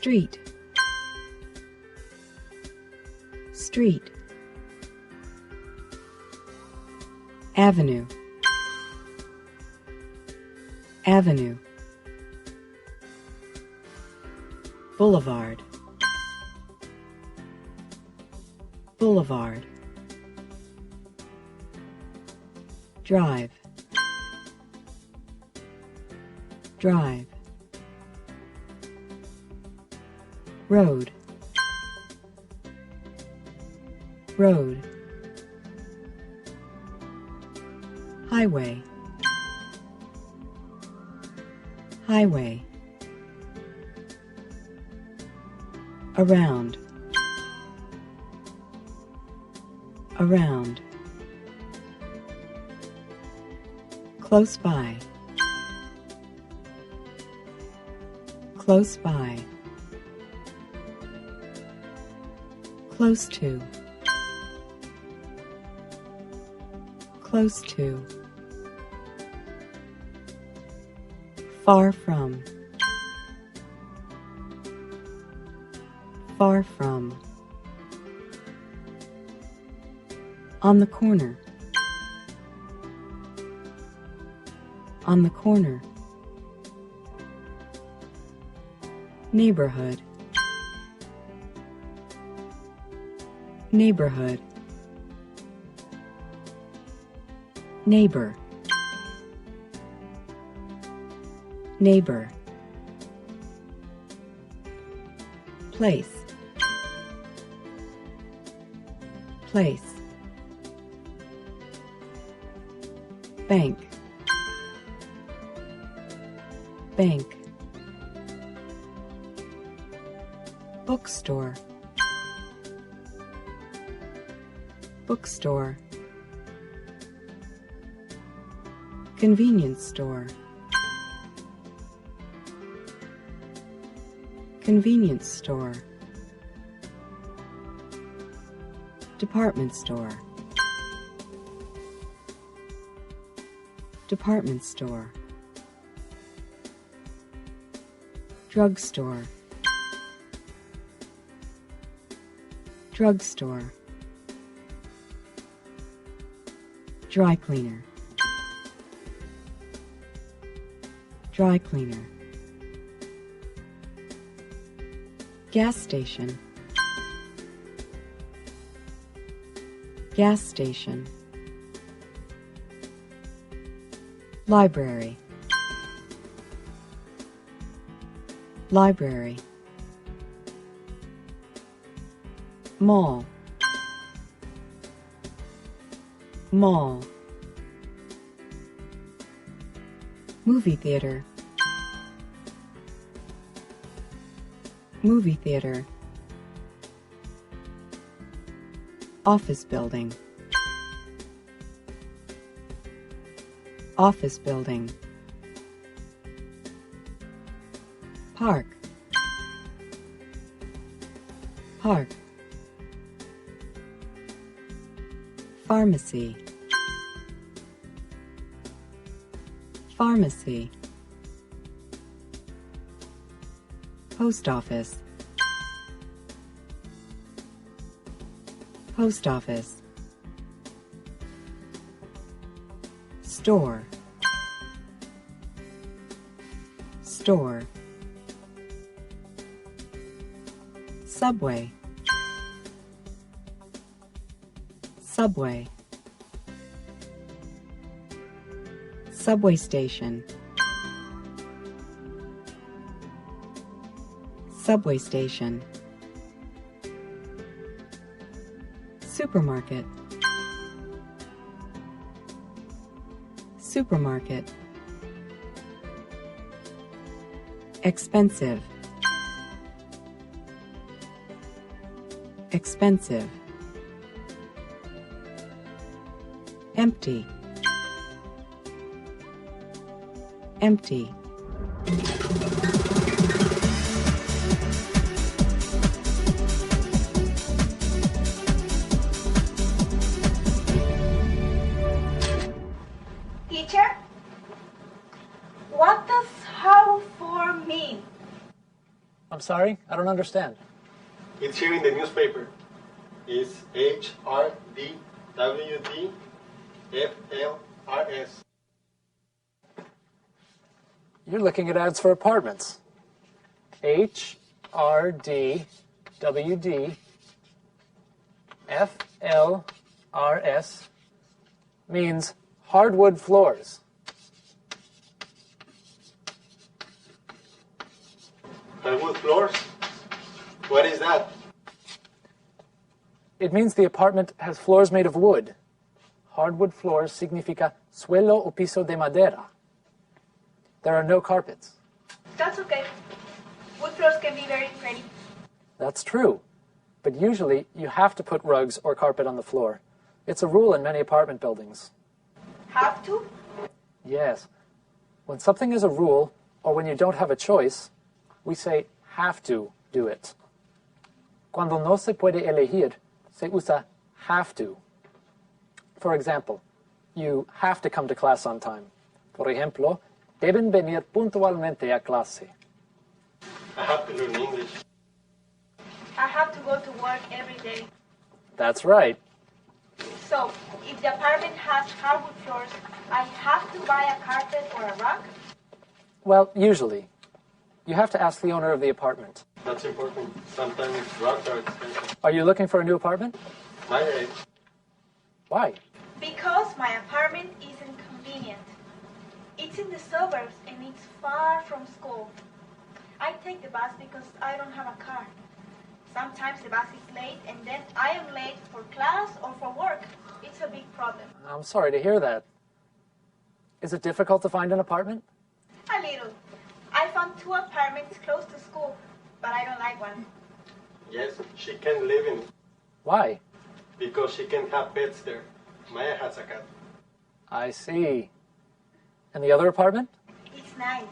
Street. Street. Avenue. Avenue. Boulevard. Boulevard. Drive. Drive. Road. Road. Highway. Highway. Around. Around. Close by. Close by. Close to. Close to. Far from. Far from. On the corner. On the corner. Neighborhood. Neighborhood. Neighbor. Neighbor. Place. Place. Bank. Bank. Bookstore. Bookstore. Convenience store. Convenience store. Department store. Department store. Drugstore. Drugstore. Dry cleaner. Dry cleaner. Gas station. Gas station. Library. Library. Mall. Mall. Movie theater. Movie theater. Office building. Office building. Park. Park. Pharmacy. Pharmacy. Post office. Post office. Store. Store. Subway. Subway. Subway station. Subway station. Supermarket. Supermarket. Expensive. Expensive. Empty. Empty. Teacher, what does how for mean? I'm sorry? I don't understand. It's here in the newspaper. It's HRDWDFLRS. You're looking at ads for apartments. HRDWDFLRS means hardwood floors. Hardwood floors? What is that? It means the apartment has floors made of wood. Hardwood floors significa suelo o piso de madera. There are no carpets. That's okay. Wood floors can be very pretty. That's true. But usually you have to put rugs or carpet on the floor. It's a rule in many apartment buildings. Have to? Yes. When something is a rule, or when you don't have a choice, we say have to do it. Cuando no se puede elegir, se usa have to. For example, you have to come to class on time. Por ejemplo, deben venir puntualmente a clase. I have to learn English. I have to go to work every day. That's right. So, if the apartment has hardwood floors, I have to buy a carpet or a rug? Well, usually. You have to ask the owner of the apartment. That's important. Sometimes rugs are expensive. Are you looking for a new apartment? My age. Why? Because my apartment isn't convenient. It's in the suburbs and it's far from school. I take the bus because I don't have a car. Sometimes the bus is late and then I am late for class or for work. It's a big problem. I'm sorry to hear that. Is it difficult to find an apartment? A little. I found 2 apartments close to school, but I don't like one. Yes, she can live in it Why? because she can have pets there. Maya has a cat. I see. And the other apartment? It's nice.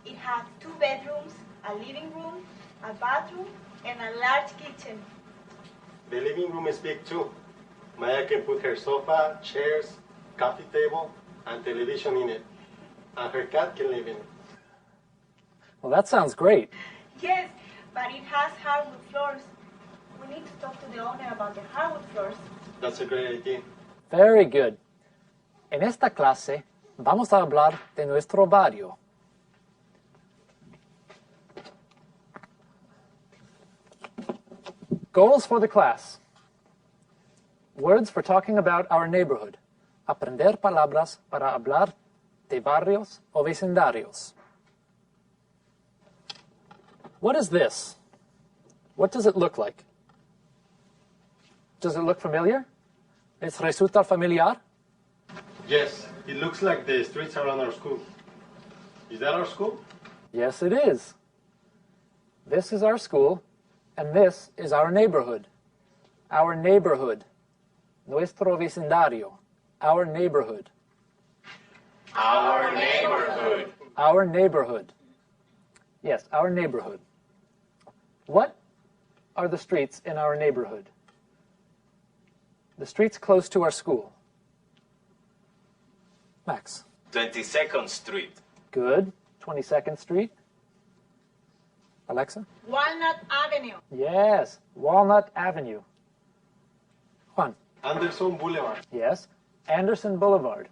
It has 2 bedrooms, a living room, a bathroom, and a large kitchen. The living room is big too. Maya can put her sofa, chairs, coffee table, and television in it. And her cat can live in it. Well, that sounds great. Yes, but it has hardwood floors. We need to talk to the owner about the hardwood floors. That's a great idea. Very good. En esta clase vamos a hablar de nuestro barrio. Goals for the class. Words for talking about our neighborhood. Aprender palabras para hablar de barrios o vecindarios. What is this? What does it look like? Does it look familiar? ¿Les resulta familiar? Yes, it looks like the streets around our school. Is that our school? Yes, it is. This is our school, and this is our neighborhood. Our neighborhood. Nuestro vecindario. Our neighborhood. Our neighborhood. Our neighborhood. Yes, our neighborhood. What are the streets in our neighborhood? The streets close to our school. Max. 22nd Street. Good. 22nd Street. Alexa? Walnut Avenue. Yes. Walnut Avenue. Juan? Anderson Boulevard. Yes. Anderson Boulevard.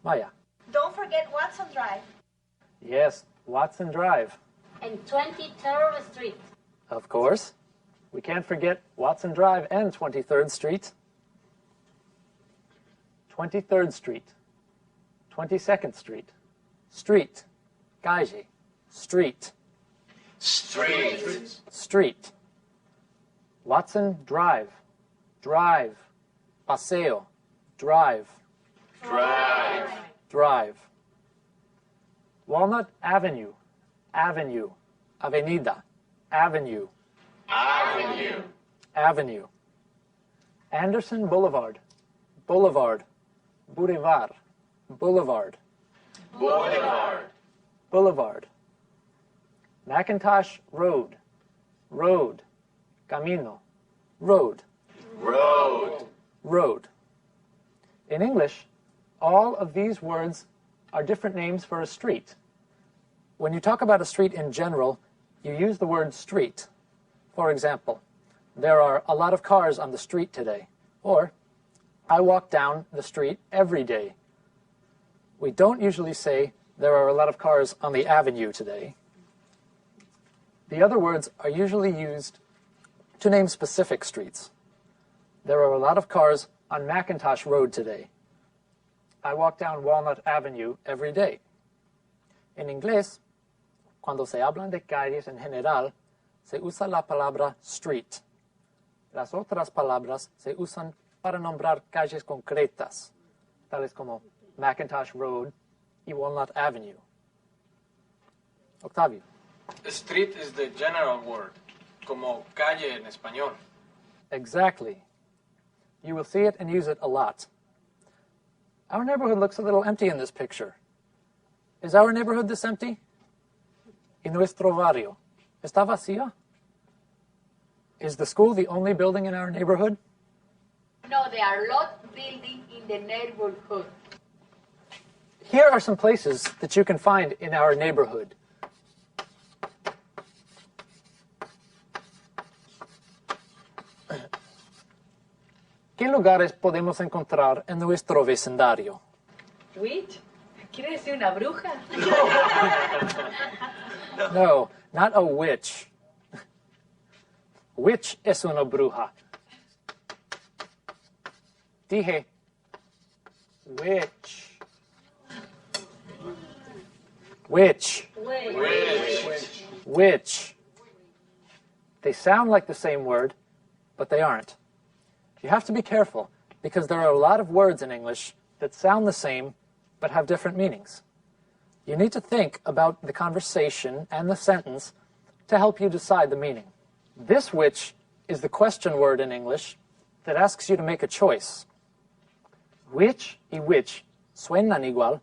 Maya? Don't forget Watson Drive. Yes. Watson Drive. And 23rd Street. Of course. We can't forget Watson Drive and 23rd Street. 23rd Street. 22nd Street. Street. Gaiji. Street. Street. Street. Watson Drive. Drive. Paseo. Drive. Drive. Drive. Walnut Avenue. Avenue. Avenida. Avenue. Avenue. Avenue. Anderson Boulevard. Boulevard. Boulevard. Boulevard. Boulevard. Boulevard. Macintosh Road. Road. Camino. Road. Road. Road. In English, all of these words are different names for a street. When you talk about a street in general, you use the word street. For example, there are a lot of cars on the street today. Or, I walk down the street every day. We don't usually say there are a lot of cars on the avenue today. The other words are usually used to name specific streets. There are a lot of cars on Macintosh Road today. I walk down Walnut Avenue every day. En inglés, cuando se hablan de calles en general, se usa la palabra street. Las otras palabras se usan para nombrar calles concretas, tales como Macintosh Road y Walnut Avenue. Octavio. Street is the general word, como calle en español. Exactly. You will see it and use it a lot. Our neighborhood looks a little empty in this picture. Is our neighborhood this empty? ¿Y nuestro barrio está vacío? Is the school the only building in our neighborhood? No, there are a lot of buildings in the neighborhood. Here are some places that you can find in our neighborhood. ¿Qué lugares podemos encontrar en nuestro vecindario? Witch? ¿Quiere decir una bruja? No, not a witch. Witch es una bruja. Dije, witch. Witch. Witch. They sound like the same word, but they aren't. You have to be careful, because there are a lot of words in English that sound the same, but have different meanings. You need to think about the conversation and the sentence to help you decide the meaning. This which is the question word in English that asks you to make a choice. Which y which suenan igual,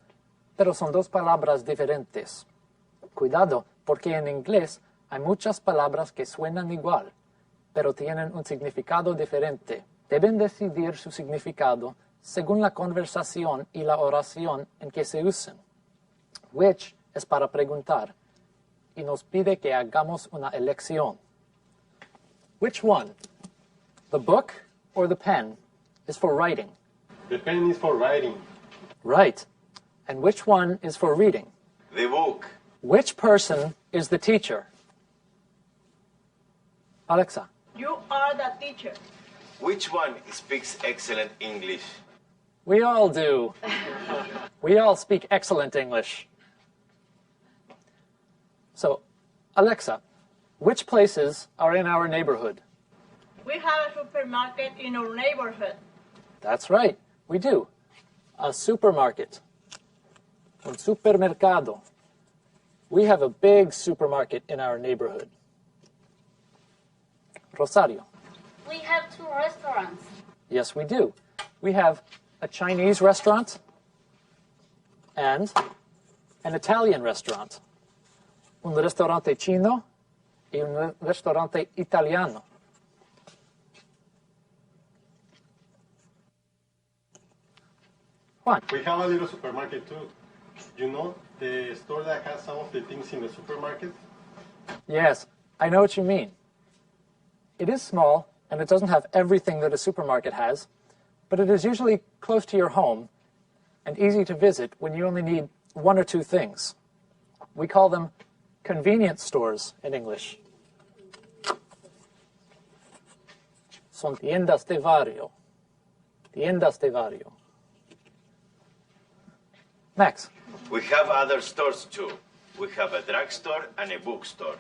pero son dos palabras diferentes. Cuidado, porque en inglés hay muchas palabras que suenan igual, pero tienen un significado diferente. Deben decidir su significado según la conversación y la oración en que se usen. Which es para preguntar, y nos pide que hagamos una elección. Which one, the book or the pen, is for writing? The pen is for writing. Right. And which one is for reading? The book. Which person is the teacher? Alexa. You are the teacher. Which one speaks excellent English? We all do. We all speak excellent English. So, Alexa, which places are in our neighborhood? We have a supermarket in our neighborhood. That's right, we do. A supermarket. Un supermercado. We have a big supermarket in our neighborhood. Rosario. We have 2 restaurants. Yes, we do. We have a Chinese restaurant and an Italian restaurant. Un ristorante chino y un ristorante italiano. Juan. We have a little supermarket too. You know, the store that has some of the things in the supermarket? Yes, I know what you mean. It is small, and it doesn't have everything that a supermarket has, but it is usually close to your home and easy to visit when you only need 1 or 2 things. We call them convenience stores in English. Son tiendas de barrio. Tiendas de barrio. Max. We have other stores too. We have a drugstore and a bookstore.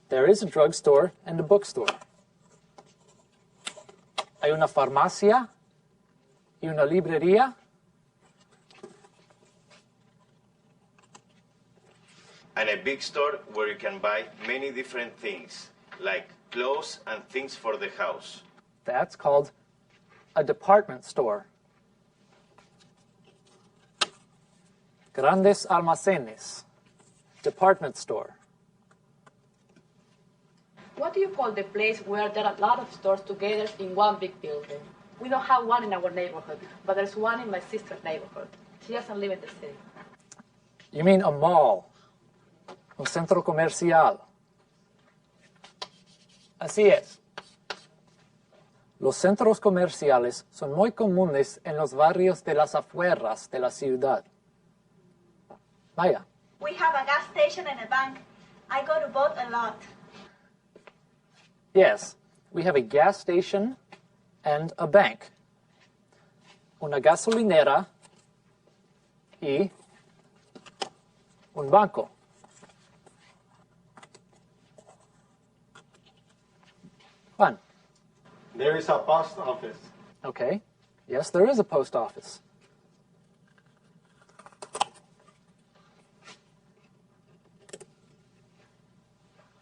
There is a drugstore and a bookstore. Hay una farmacia y una librería. And a big store where you can buy many different things, like clothes and things for the house. That's called a department store. Grandes almacenes. Department store. What do you call the place where there are a lot of stores together in one big building? We don't have one in our neighborhood, but there's one in my sister's neighborhood. She doesn't live in the city. You mean a mall? Un centro comercial. Así es. Los centros comerciales son muy comunes en los barrios de las afueras de la ciudad. Maya. We have a gas station and a bank. I go to both a lot. Yes, we have a gas station and a bank. Una gasolinera y un banco. Juan. There is a post office. Okay. Yes, there is a post office.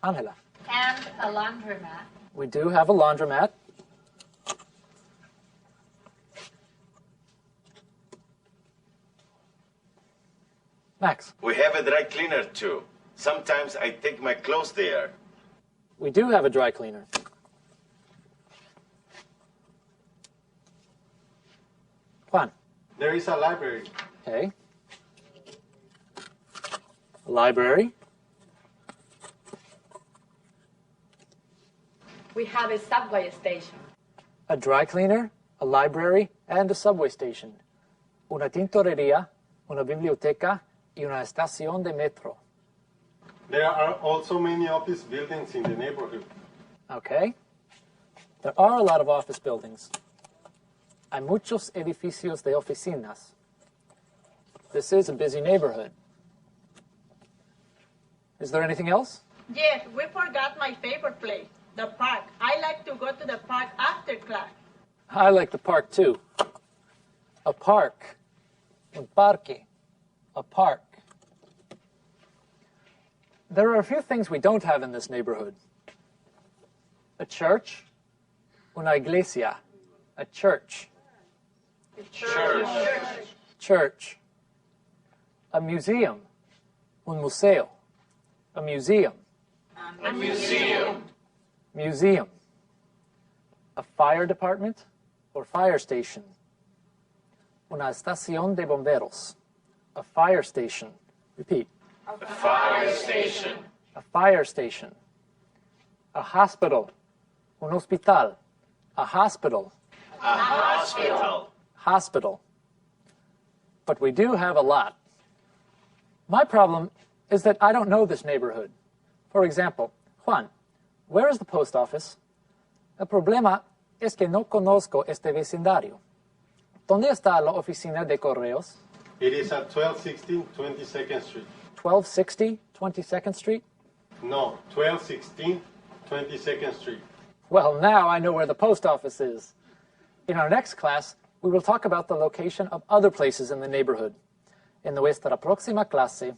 Angela. And a laundromat. We do have a laundromat. Max. We have a dry cleaner too. Sometimes I take my clothes there. We do have a dry cleaner. Juan. There is a library. Okay. A library. We have a subway station. A dry cleaner, a library, and a subway station. Una tintorería, una biblioteca, y una estación de metro. There are also many office buildings in the neighborhood. Okay. There are a lot of office buildings. Hay muchos edificios de oficinas. This is a busy neighborhood. Is there anything else? Yes, we forgot my favorite place, the park. I like to go to the park after class. I like the park too. A park. Un parque. A park. There are a few things we don't have in this neighborhood. A church. Una iglesia. A church. Church. A museum. Un museo. A museum. Museum. A fire department or fire station. Una estación de bomberos. A fire station. Repeat. A fire station. A fire station. A hospital. Un hospital. A hospital. A hospital. Hospital. But we do have a lot. My problem is that I don't know this neighborhood. For example, Juan, where is the post office? El problema es que no conozco este vecindario. ¿Dónde está la oficina de correos? It is at 1216 22nd Street. 1260 22nd Street? No, 1216 22nd Street. Well, now I know where the post office is. In our next class, we will talk about the location of other places in the neighborhood. En nuestra próxima clase,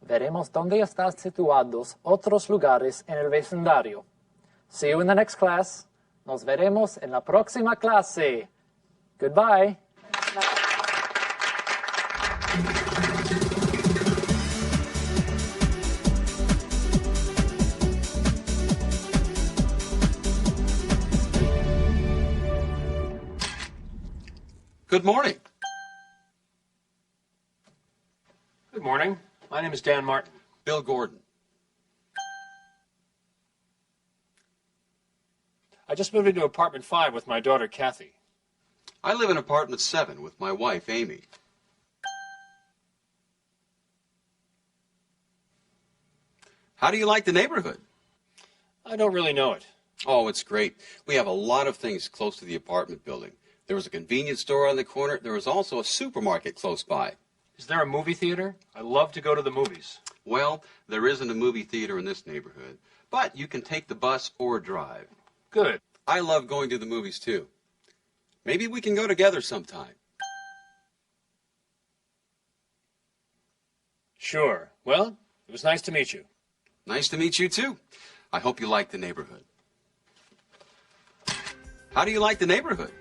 veremos dónde están situados otros lugares en el vecindario. See you in the next class. Nos veremos en la próxima clase. Goodbye. Good morning. Good morning. My name is Dan Martin. Bill Gordon. I just moved into apartment 5 with my daughter, Kathy. I live in apartment 7 with my wife, Amy. How do you like the neighborhood? I don't really know it. Oh, it's great. We have a lot of things close to the apartment building. There was a convenience store on the corner. There was also a supermarket close by. Is there a movie theater? I love to go to the movies. Well, there isn't a movie theater in this neighborhood, but you can take the bus or drive. Good. I love going to the movies, too. Maybe we can go together sometime. Sure. Well, it was nice to meet you. Nice to meet you, too. I hope you like the neighborhood. How do you like the neighborhood?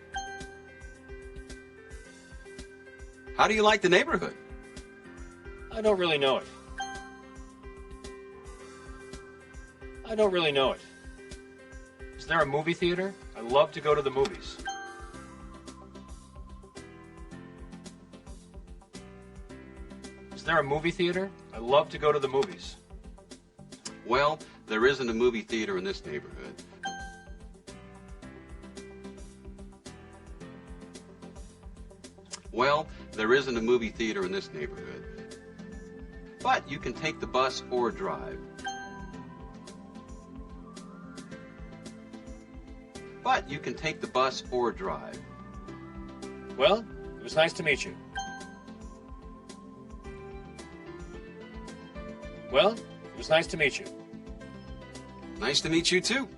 How do you like the neighborhood? I don't really know it. I don't really know it. Is there a movie theater? I love to go to the movies. Is there a movie theater? I love to go to the movies. Well, there isn't a movie theater in this neighborhood. Well, there isn't a movie theater in this neighborhood. But you can take the bus or drive. But you can take the bus or drive. Well, it was nice to meet you. Well, it was nice to meet you. Nice to meet you too.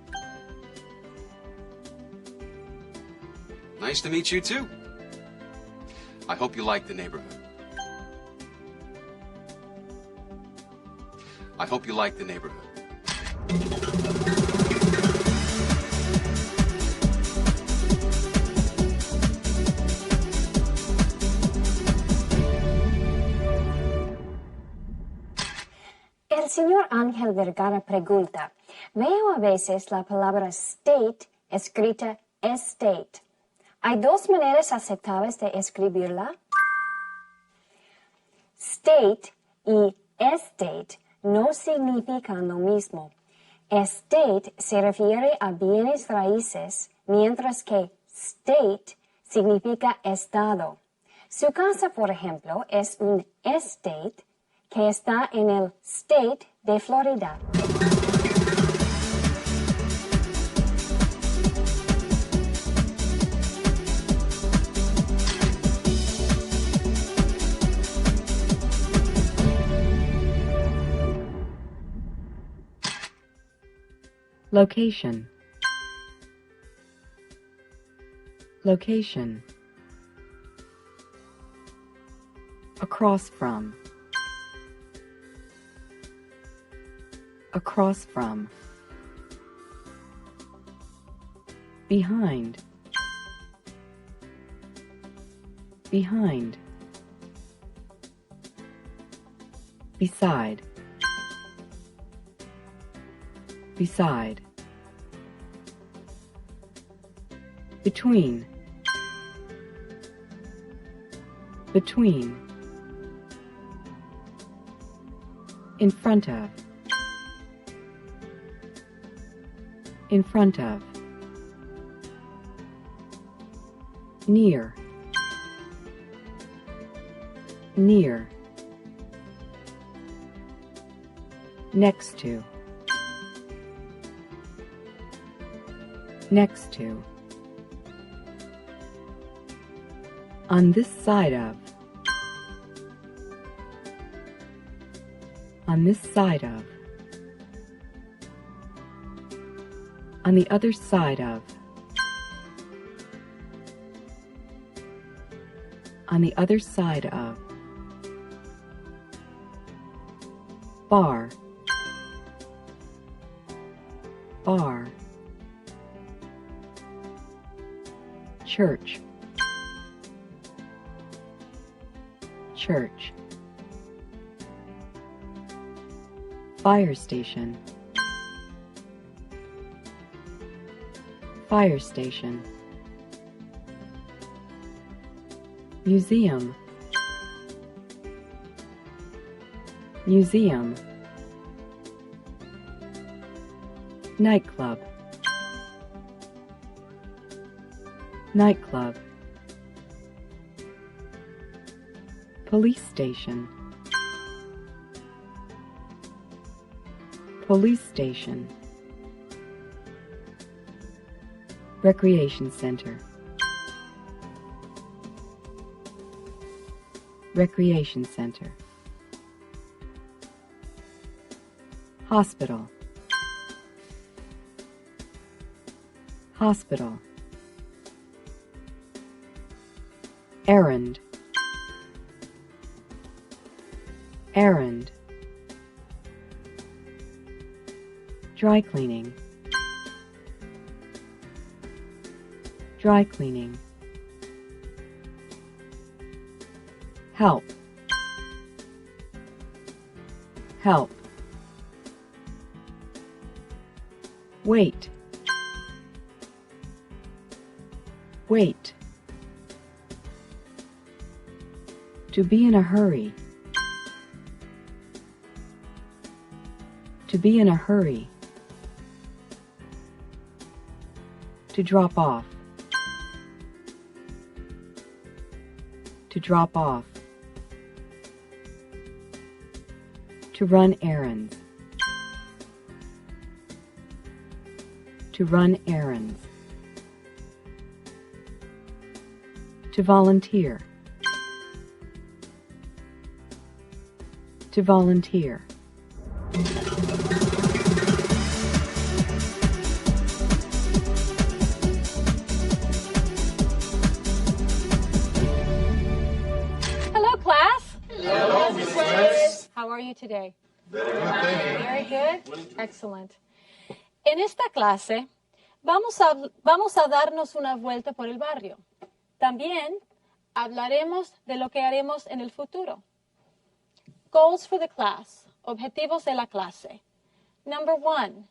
Nice to meet you too. I hope you like the neighborhood. I hope you like the neighborhood. El señor Ángel Vergara pregunta, veo a veces la palabra state escrita estate. ¿Hay dos maneras aceptables de escribirla? State y estate no significan lo mismo. Estate se refiere a bienes raíces, mientras que state significa estado. Su casa, por ejemplo, es un estate que está en el state de Florida. Location. Location. Across from. Across from. Behind. Behind. Beside. Beside. Between. Between. In front of. In front of. Near. Near. Next to. Next to. On this side of. On this side of. On the other side of. On the other side of. Bar. Bar. Church. Church. Fire station. Fire station. Museum. Museum. Nightclub. Nightclub. Police station. Police station. Recreation center. Recreation center. Hospital. Hospital. Errand. Errand. Dry cleaning. Dry cleaning. Help. Help. Wait. Wait. To be in a hurry. To be in a hurry. To drop off. To drop off. To run errands. To run errands. To volunteer. To volunteer. Hello, class. Hello, Miss West. How are you today? Very good, thank you. Very good. Excellent. En esta clase vamos a darnos una vuelta por el barrio. También hablaremos de lo que haremos en el futuro. Goals for the class. Objetivos de la clase. Number 1,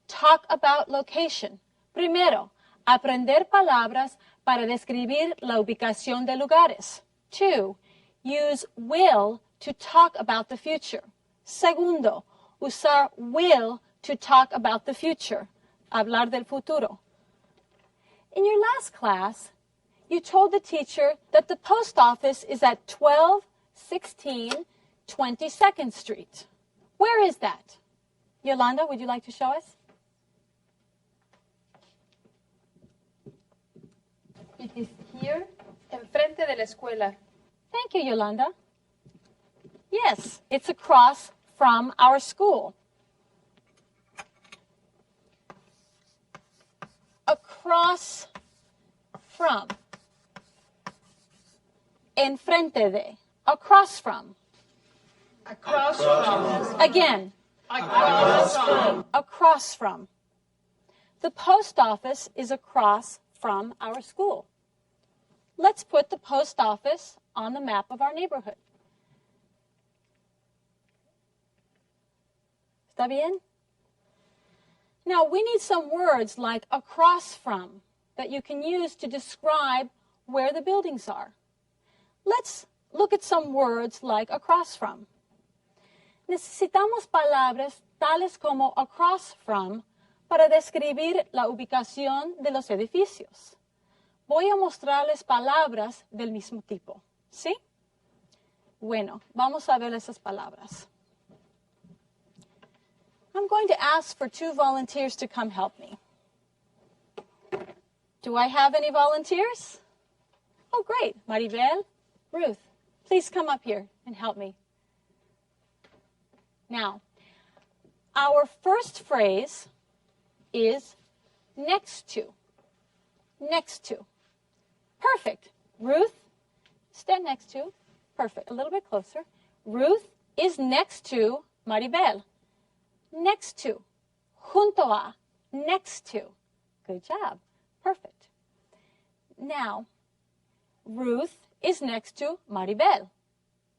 talk about location. Primero, aprender palabras para describir la ubicación de lugares. 2, use will to talk about the future. Segundo, usar will to talk about the future. Hablar del futuro. In your last class, you told the teacher that the post office is at 1216 22nd Street. Where is that? Yolanda, would you like to show us? It is here, enfrente de la escuela. Thank you, Yolanda. Yes, it's across from our school. Across from. Enfrente de. Across from. Across from. Again. Across from. Across from. The post office is across from our school. Let's put the post office on the map of our neighborhood. ¿Está bien? Now, we need some words like across from that you can use to describe where the buildings are. Let's look at some words like across from. Necesitamos palabras tales como across from para describir la ubicación de los edificios. Voy a mostrarles palabras del mismo tipo, ¿sí? Bueno, vamos a ver esas palabras. I'm going to ask for 2 volunteers to come help me. Do I have any volunteers? Oh, great. Maribel, Ruth, please come up here and help me. Now, our first phrase is next to. Next to. Perfect. Ruth, stand next to. Perfect. A little bit closer. Ruth is next to Maribel. Next to. Junto a. Next to. Good job. Perfect. Now, Ruth is next to Maribel.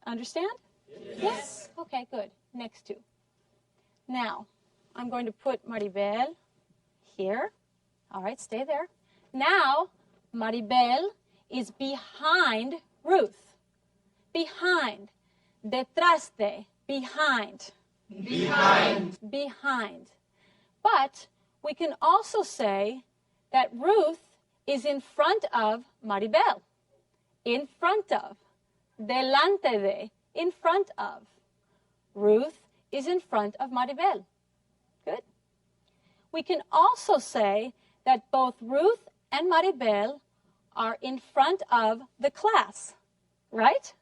Understand? Yes. Okay, good. Next to. Now, I'm going to put Maribel here. All right, stay there. Now, Maribel is behind Ruth. Behind. Detrás de. Behind. Behind. Behind. But we can also say that Ruth is in front of Maribel. In front of. Delante de. In front of. Ruth is in front of Maribel. Good. We can also say that both Ruth and Maribel are in front of the class, right?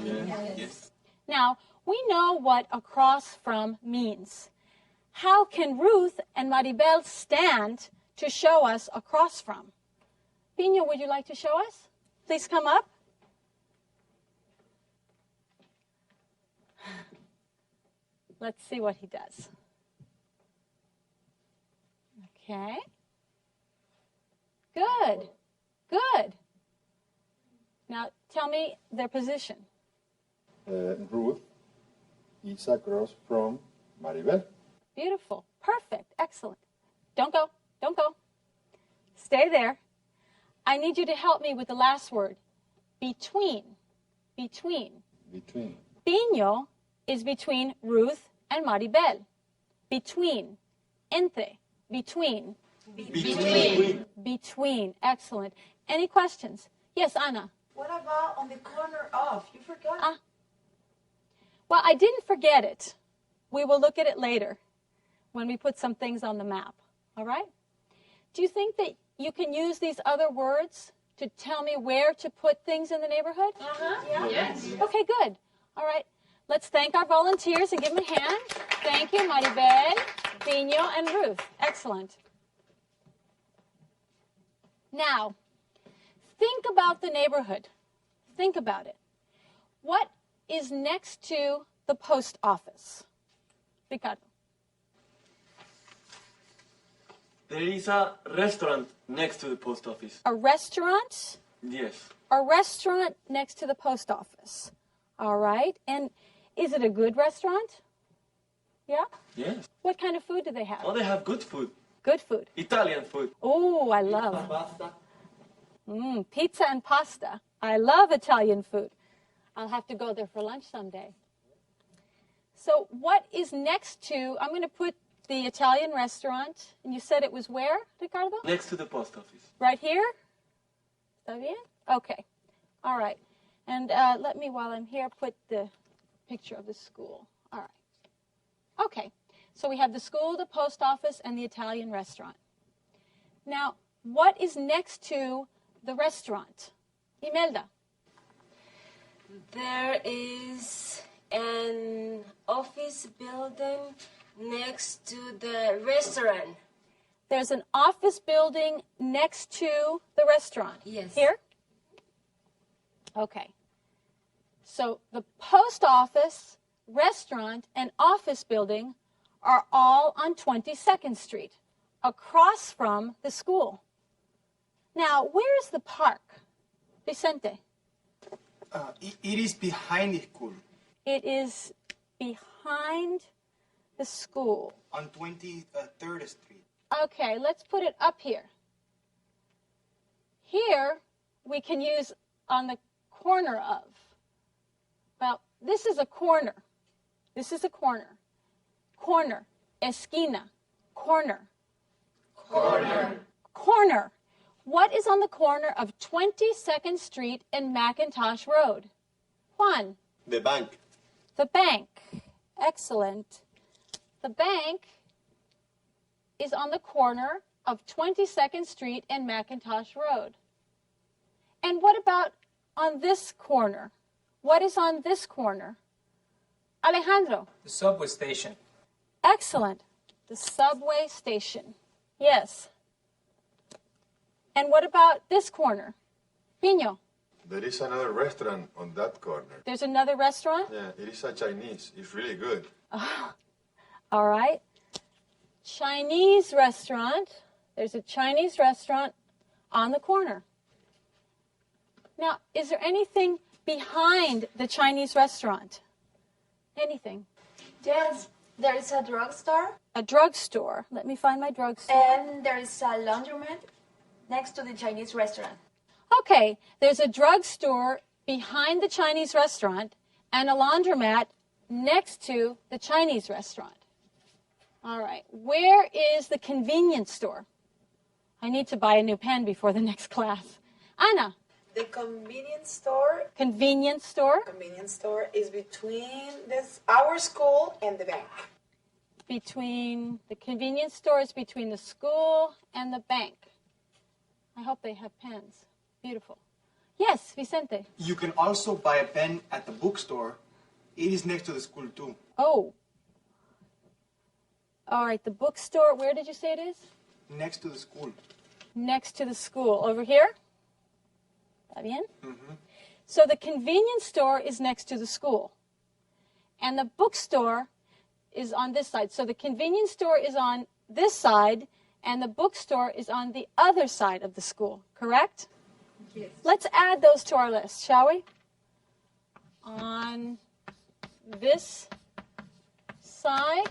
Yes. Now, we know what across from means. How can Ruth and Maribel stand to show us across from? Pino, would you like to show us? Please come up. Let's see what he does. Okay. Good. Good. Now, tell me their position. Ruth is across from Maribel. Beautiful. Perfect. Excellent. Don't go. Don't go. Stay there. I need you to help me with the last word. Between. Between. Between. Pino is between Ruth and Maribel. Between. Entre. Between. Between. Between. Excellent. Any questions? Yes, Anna. What about on the corner of? You forgot. Well, I didn't forget it. We will look at it later when we put some things on the map. All right? Do you think that you can use these other words to tell me where to put things in the neighborhood? Yeah. Yes. Okay, good. All right. Let's thank our volunteers and give them a hand. Thank you, Maribel, Pino, and Ruth. Excellent. Now, think about the neighborhood. Think about it. What is next to the post office? Ricardo. There is a restaurant next to the post office. A restaurant? Yes. A restaurant next to the post office. All right. And is it a good restaurant? Yeah? Yes. What kind of food do they have? Oh, they have good food. Good food. Italian food. Oh, I love Pasta. pizza and pasta. I love Italian food. I'll have to go there for lunch someday. So what is next to, I'm going to put the Italian restaurant, and you said it was where, Ricardo? Next to the post office. Right here? Está bien? Okay. All right. And let me, while I'm here, put the picture of the school. All right. Okay. So we have the school, the post office, and the Italian restaurant. Now, what is next to the restaurant? Imelda. There is an office building next to the restaurant. There's an office building next to the restaurant. Yes. Here? Okay. So the post office, restaurant, and office building are all on 22nd Street, across from the school. Now, where is the park? Vicente? It is behind the school. It is behind the school. On 23rd Street. Okay, let's put it up here. Here, we can use on the corner of. Well, this is a corner. This is a corner. Corner. Esquina. Corner. Corner. Corner. What is on the corner of 22nd Street and McIntosh Road? Juan. The bank. The bank. Excellent. The bank is on the corner of 22nd Street and McIntosh Road. And what about on this corner? What is on this corner? Alejandro. The subway station. Excellent. The subway station. Yes. And what about this corner? Pino. There is another restaurant on that corner. There's another restaurant? Yeah, it is a Chinese. It's really good. All right. Chinese restaurant. There's a Chinese restaurant on the corner. Now, is there anything behind the Chinese restaurant? Anything? Yes, there is a drugstore. A drugstore. Let me find my drugstore. And there is a laundromat next to the Chinese restaurant. Okay, there's a drugstore behind the Chinese restaurant and a laundromat next to the Chinese restaurant. All right, where is the convenience store? I need to buy a new pen before the next class. Anna. The convenience store. Convenience store. Convenience store is between our school and the bank. Between the convenience store is between the school and the bank. I hope they have pens. Beautiful. Yes, Vicente. You can also buy a pen at the bookstore. It is next to the school too. Oh. All right, the bookstore, where did you say it is? Next to the school. Next to the school. Over here? ¿Está bien? Mm-hmm. So the convenience store is next to the school. And the bookstore is on this side. So the convenience store is on this side, and the bookstore is on the other side of the school, correct? Yes. Let's add those to our list, shall we? On this side,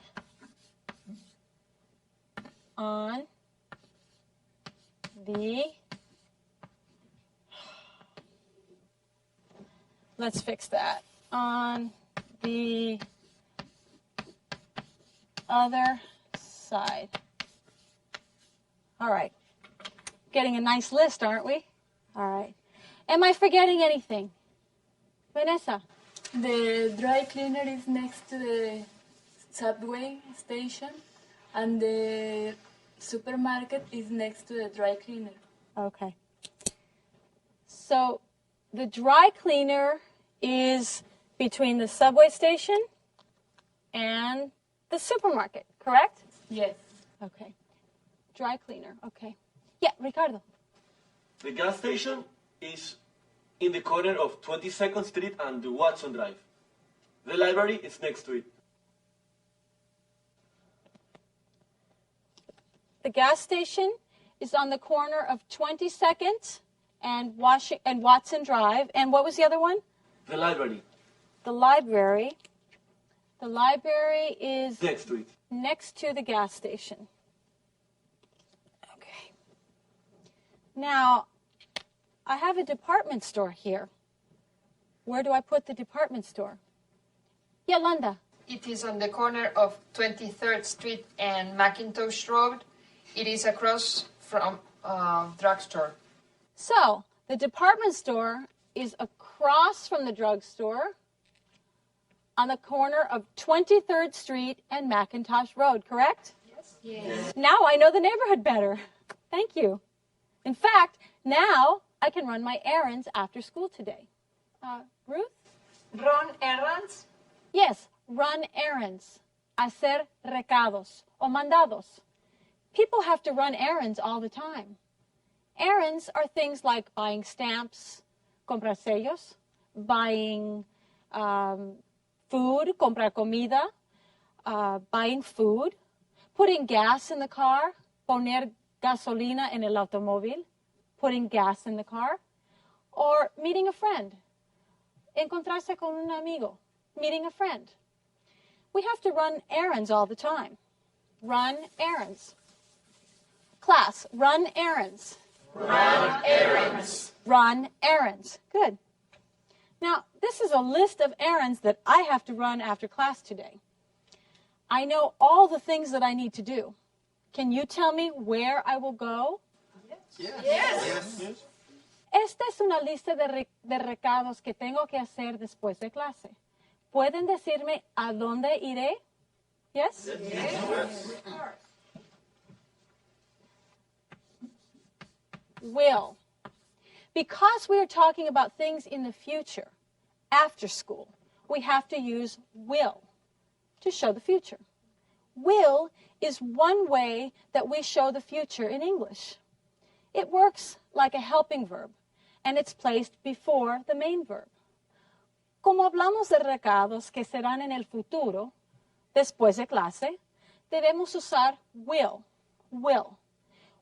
on the, let's fix that, on the other side. All right. Getting a nice list, aren't we? All right. Am I forgetting anything? Vanessa? The dry cleaner is next to the subway station, and the supermarket is next to the dry cleaner. Okay. So the dry cleaner is between the subway station and the supermarket, correct? Yes. Okay. Dry cleaner, okay. Yeah, Ricardo. The gas station is in the corner of 22nd Street and the Watson Drive. The library is next to it. The gas station is on the corner of 22nd and Watson Drive. And what was the other one? The library. The library. The library is Next to it. next to the gas station. Okay. Now, I have a department store here. Where do I put the department store? Yolanda. It is on the corner of 23rd Street and Mackintosh Road. It is across from drugstore. So, the department store is across from the drugstore on the corner of 23rd Street and Mackintosh Road, correct? Yes. Now I know the neighborhood better. Thank you. In fact, now I can run my errands after school today. Ruth? Run errands? Yes, run errands. Hacer recados o mandados. People have to run errands all the time. Errands are things like buying stamps, comprar sellos, buying food, comprar comida, buying food, putting gas in the car, poner gasolina en el automóvil, putting gas in the car, or meeting a friend, encontrarse con un amigo, meeting a friend. We have to run errands all the time. Run errands. Class, run errands. Run errands. Run errands. Good. Now, this is a list of errands that I have to run after class today. I know all the things that I need to do. Can you tell me where I will go? Yes. Esta es una lista de recados que tengo que hacer después de clase. ¿Pueden decirme a dónde iré? Yes? Yes. Will. Because we are talking about things in the future, after school, we have to use will to show the future. Will is one way that we show the future in English. It works like a helping verb, and it's placed before the main verb. Como hablamos de recados que serán en el futuro, después de clase, debemos usar will. Will.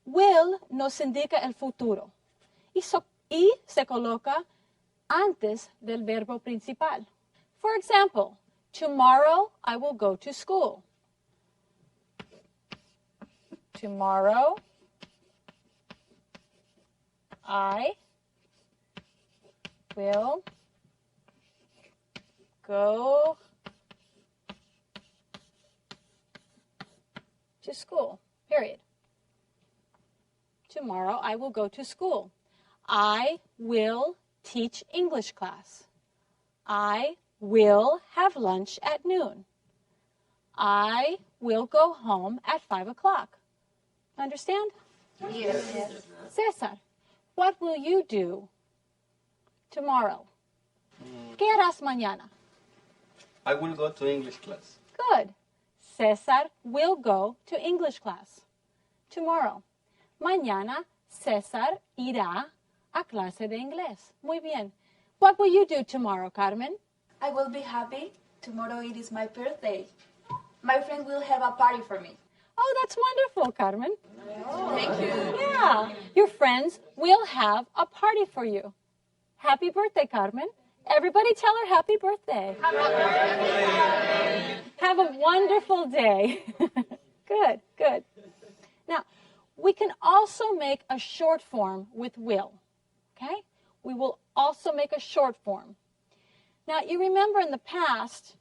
Will nos indica el futuro y se coloca antes del verbo principal. For example, tomorrow I will go to school. Tomorrow I will go to school, period. Tomorrow I will go to school. I will teach English class. I will have lunch at noon. I will go home at 5 o'clock. Understand? Yes. Cesar, what will you do tomorrow? ¿Qué harás mañana? I will go to English class. Good. Cesar will go to English class tomorrow. Mañana César irá a clase de inglés. Muy bien. What will you do tomorrow, Carmen? I will be happy. Tomorrow it is my birthday. My friend will have a party for me. Oh, that's wonderful, Carmen. Thank you. Yeah, your friends will have a party for you. Happy birthday, Carmen. Everybody tell her happy birthday. Happy birthday. Have a wonderful day. Good, good. Now, we can also make a short form with will, okay? We will also make a short form. Now, you remember in the past,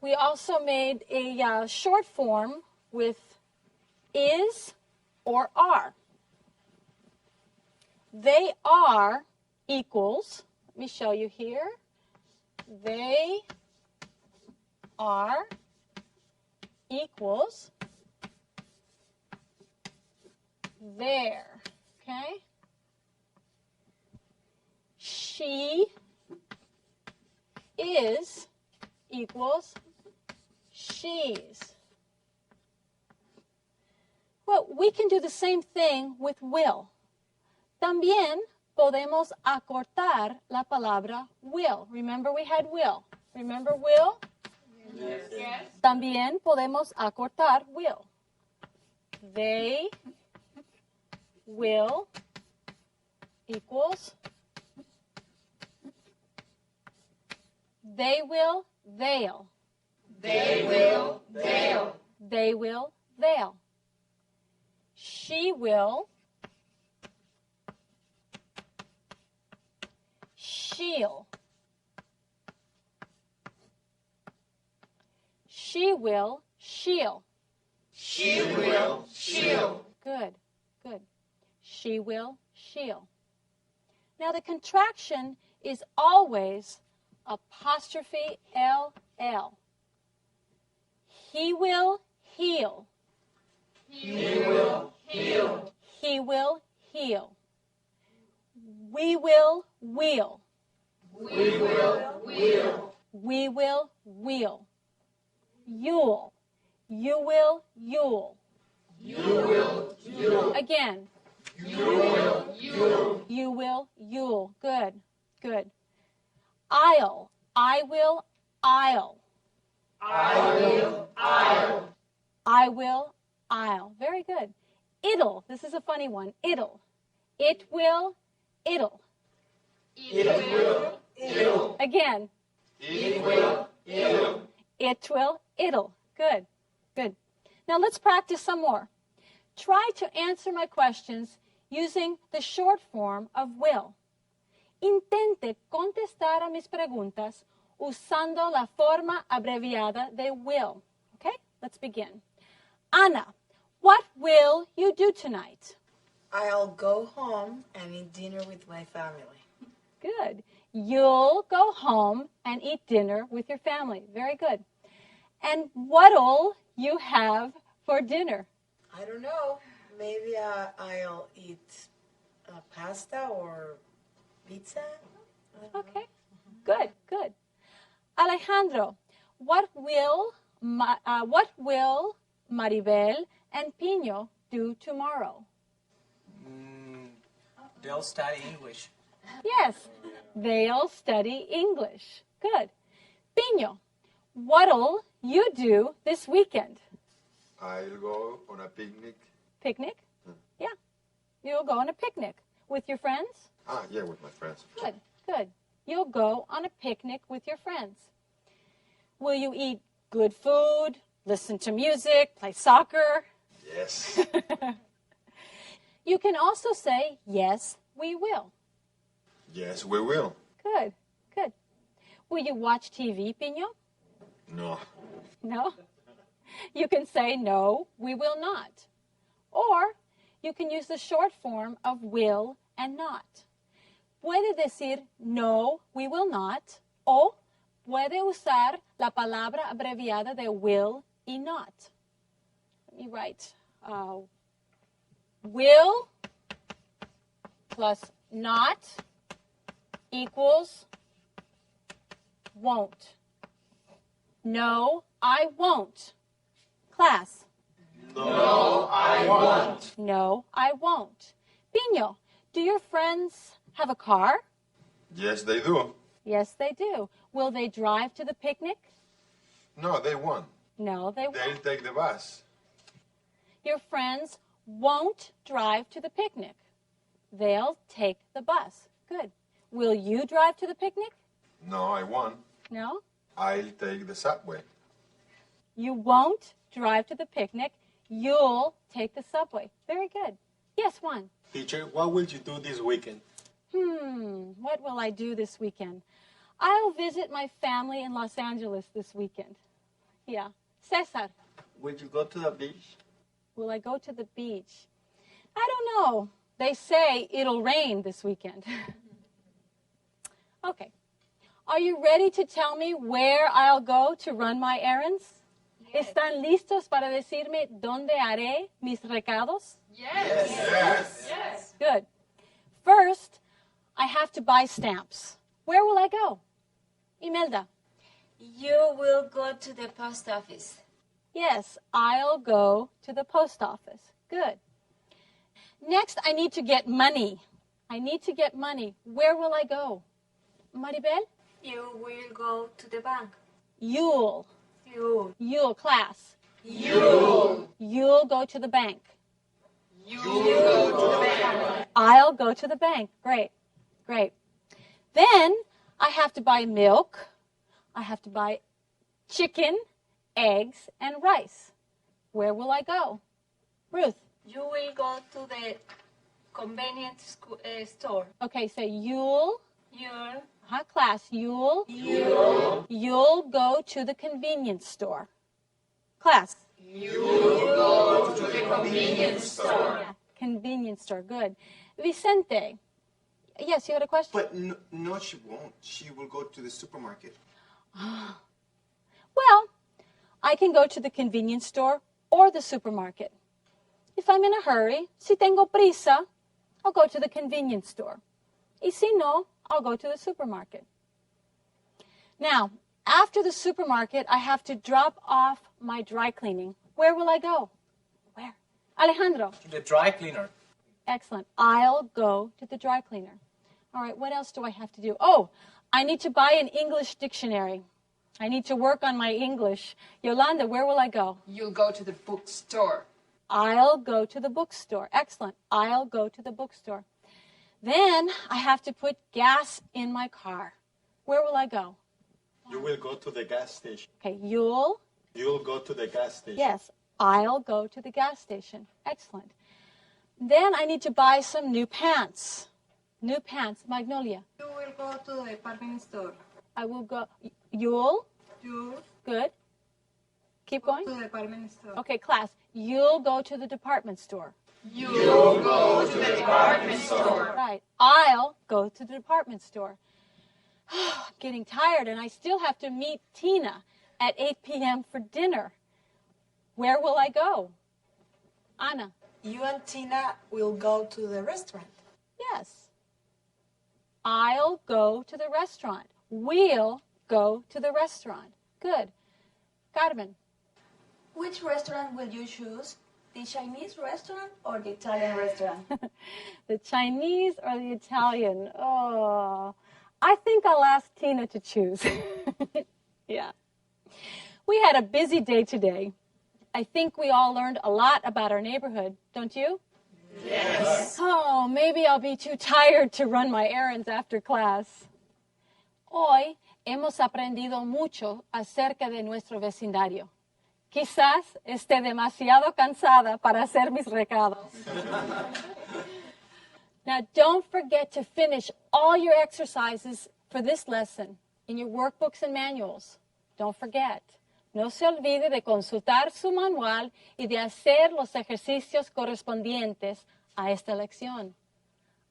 we also made a short form with is or are. They are equals, let me show you here. They are equals there, okay? She is equals she's. Well, we can do the same thing with will. También podemos acortar la palabra will. Remember we had will. Remember will? Yes. También podemos acortar will. They will equals they will, they'll. They will, they'll. They will, they'll. She will, she'll. She will, she'll. She will, she'll. Good, good. She will, she'll. Now the contraction is always apostrophe LL. He will, he'll. He will, he'll. He will, he'll. We will, we'll. We will, we'll. We will, we'll. You'll. You will, you'll. You will, you'll. Again. You will, you'll. You will, you'll. Good, good. I'll. I will, I'll. I will, I'll. I will, I'll. Very good. It'll. This is a funny one. It'll. It will, it'll. It will, it'll. Again. It will, it'll. It will, it'll. Good, good. Now let's practice some more. Try to answer my questions using the short form of will. Intente contestar a mis preguntas usando la forma abreviada de will. Okay, let's begin. Ana, what will you do tonight? I'll go home and eat dinner with my family. Good. You'll go home and eat dinner with your family. Very good. And what'll you have for dinner? I don't know. Maybe I'll eat pasta or pizza. Okay. Good, good. Alejandro, what will Maribel and Pino do tomorrow? They'll study English. Yes, they'll study English. Good. Pino, what'll you do this weekend? I'll go on a picnic. Picnic? Yeah. You'll go on a picnic with your friends? Yeah, with my friends. Good, good. You'll go on a picnic with your friends. Will you eat good food, listen to music, play soccer? Yes. You can also say, yes, we will. Yes, we will. Good, good. Will you watch TV, Pino? No. No? You can say, no, we will not. Or you can use the short form of will and not. Puede decir, no, we will not, o puede usar la palabra abreviada de will y not. Let me write will plus not equals won't. No, I won't. Class. No, I won't. No, I won't. Pino, do your friends have a car? Yes, they do. Yes, they do. Will they drive to the picnic? No, they won't. No, they won't. They'll take the bus. Your friends won't drive to the picnic. They'll take the bus. Good. Will you drive to the picnic? No, I won't. No? I'll take the subway. You won't drive to the picnic. You'll take the subway. Very good. Yes, Juan. Teacher, what will you do this weekend? What will I do this weekend? I'll visit my family in Los Angeles this weekend. Yeah. Cesar. Will you go to the beach? Will I go to the beach? I don't know. They say it'll rain this weekend. Okay. Are you ready to tell me where I'll go to run my errands? Yes. ¿Están listos para decirme dónde haré mis recados? Yes. Yes. Yes. Good. First, I have to buy stamps. Where will I go? Imelda. You will go to the post office. Yes, I'll go to the post office. Good. Next, I need to get money. I need to get money. Where will I go? Maribel? You will go to the bank. You'll. You'll, class. You'll. You'll go to the bank. You'll go to the bank. I'll go to the bank. Great. Great. Then I have to buy milk. I have to buy chicken, eggs, and rice. Where will I go? Ruth. You will go to the convenience store. Okay, say you'll. You'll. Class, you'll. You'll. You'll go to the convenience store. Class. You'll go to the convenience store. Yeah, convenience store, good. Vicente. Yes, you had a question? But no, she won't. She will go to the supermarket. Well, I can go to the convenience store or the supermarket. If I'm in a hurry, si tengo prisa, I'll go to the convenience store. Y si no, I'll go to the supermarket. Now, after the supermarket, I have to drop off my dry cleaning. Where will I go? Where? Alejandro. To the dry cleaner. Excellent. I'll go to the dry cleaner. All right, what else do I have to do? Oh, I need to buy an English dictionary. I need to work on my English. Yolanda, where will I go? You'll go to the bookstore. I'll go to the bookstore. Excellent. I'll go to the bookstore. Then I have to put gas in my car. Where will I go? You will go to the gas station. Okay, you'll? You'll go to the gas station. Yes, I'll go to the gas station. Excellent. Then I need to buy some new pants. New pants. Magnolia. You will go to the department store. I will go. You'll? You Good. Keep going. to the department store. Okay, class. You'll go to the department store. You'll go to the department store. Right. I'll go to the department store. I'm getting tired, and I still have to meet Tina at 8 p.m. for dinner. Where will I go? Anna. You and Tina will go to the restaurant. Yes. I'll go to the restaurant. We'll go to the restaurant. Good. Carmen. Which restaurant will you choose? The Chinese restaurant or the Italian restaurant? The Chinese or the Italian? Oh, I think I'll ask Tina to choose. Yeah. We had a busy day today. I think we all learned a lot about our neighborhood, don't you? Yes. Oh, maybe I'll be too tired to run my errands after class. Hoy hemos aprendido mucho acerca de nuestro vecindario. Quizás esté demasiado cansada para hacer mis recados. Now, don't forget to finish all your exercises for this lesson in your workbooks and manuals. Don't forget. No se olvide de consultar su manual y de hacer los ejercicios correspondientes a esta lección.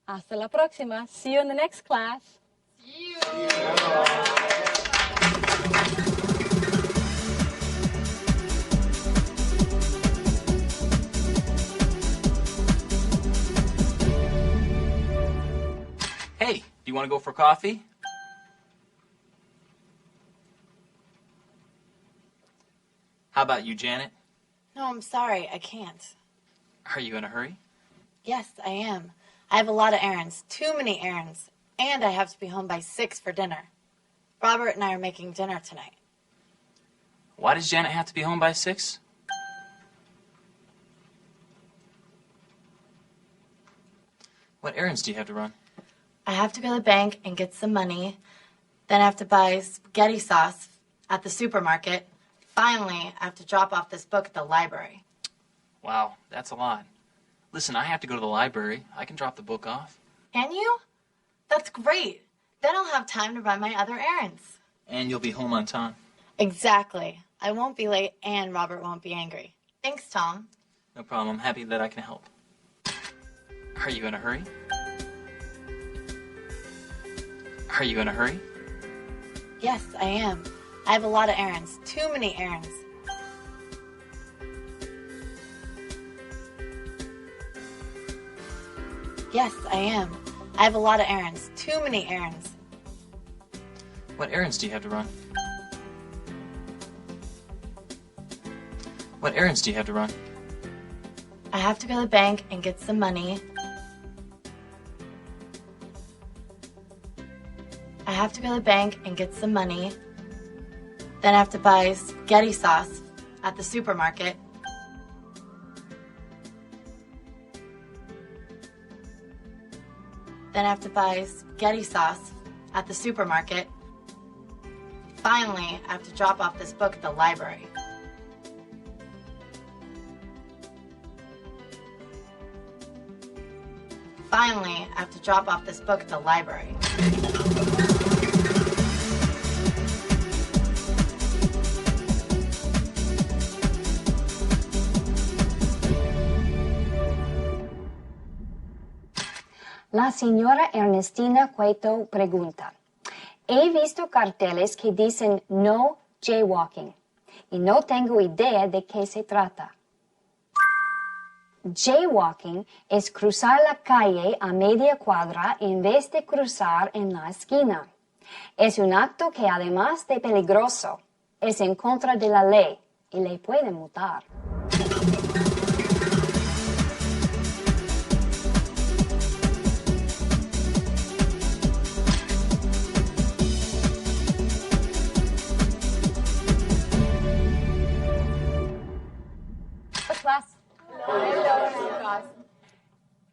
Hasta la próxima. See you in the next class. See you. Hey, do you want to go for coffee? How about you, Janet? No, I'm sorry. I can't. Are you in a hurry? Yes, I am. I have a lot of errands. Too many errands. And I have to be home by 6 for dinner. Robert and I are making dinner tonight. Why does Janet have to be home by 6? What errands do you have to run? I have to go to the bank and get some money. Then I have to buy spaghetti sauce at the supermarket. Finally, I have to drop off this book at the library. Wow, that's a lot. Listen, I have to go to the library. I can drop the book off. Can you? That's great. Then I'll have time to run my other errands. And you'll be home on time. Exactly. I won't be late and Robert won't be angry. Thanks, Tom. No problem. I'm happy that I can help. Are you in a hurry? Are you in a hurry? Yes, I am. I have a lot of errands. Too many errands. Yes, I am. I have a lot of errands. Too many errands. What errands do you have to run? What errands do you have to run? I have to go to the bank and get some money. I have to go to the bank and get some money. Then I have to buy spaghetti sauce at the supermarket. Then I have to buy spaghetti sauce at the supermarket. Finally, I have to drop off this book at the library. Finally, I have to drop off this book at the library. La señora Ernestina Cueto pregunta, he visto carteles que dicen no jaywalking y no tengo idea de qué se trata. Jaywalking es cruzar la calle a media cuadra en vez de cruzar en la esquina. Es un acto que además de peligroso, es en contra de la ley y le pueden multar.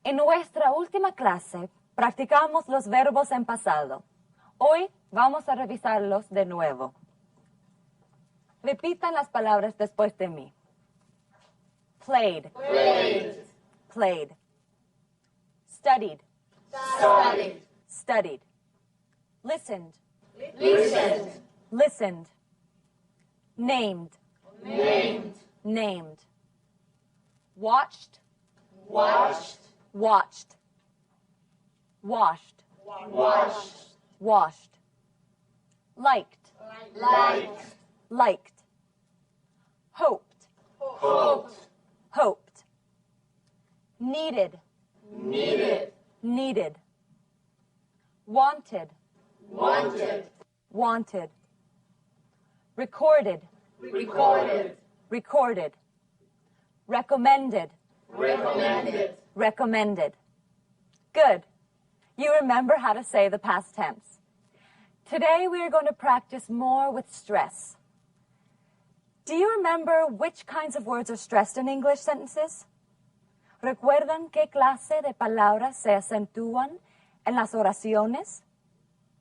En nuestra última clase practicamos los verbos en pasado. Hoy vamos a revisarlos de nuevo. Repitan las palabras después de mí. Played. Played. Played. Studied. Studied. Studied. Listened. Listened. Listened. Named. Named. Named. Watched. Watched. Watched. Washed. Washed. Washed. Liked. Liked. Liked. Hoped. Hoped. Hoped. Needed. Needed. Needed. Wanted. Wanted. Wanted. Recorded. Recorded. Recorded. Recommended. Recommended. Recommended. Good. You remember how to say the past tense. Today we are going to practice more with stress. Do you remember which kinds of words are stressed in English sentences? ¿Recuerdan qué clase de palabras se acentúan en las oraciones?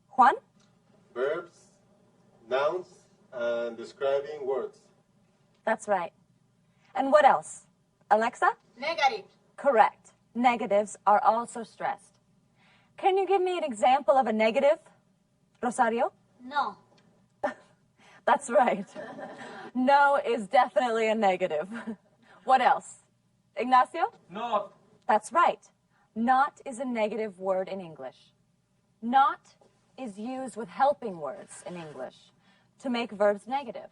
Juan? Verbs, nouns, and describing words. That's right. And what else? Alexa? Negative. Correct. Negatives are also stressed. Can you give me an example of a negative? Rosario? No. That's right. No is definitely a negative. What else? Ignacio? Not. That's right. Not is a negative word in English. Not is used with helping words in English to make verbs negative.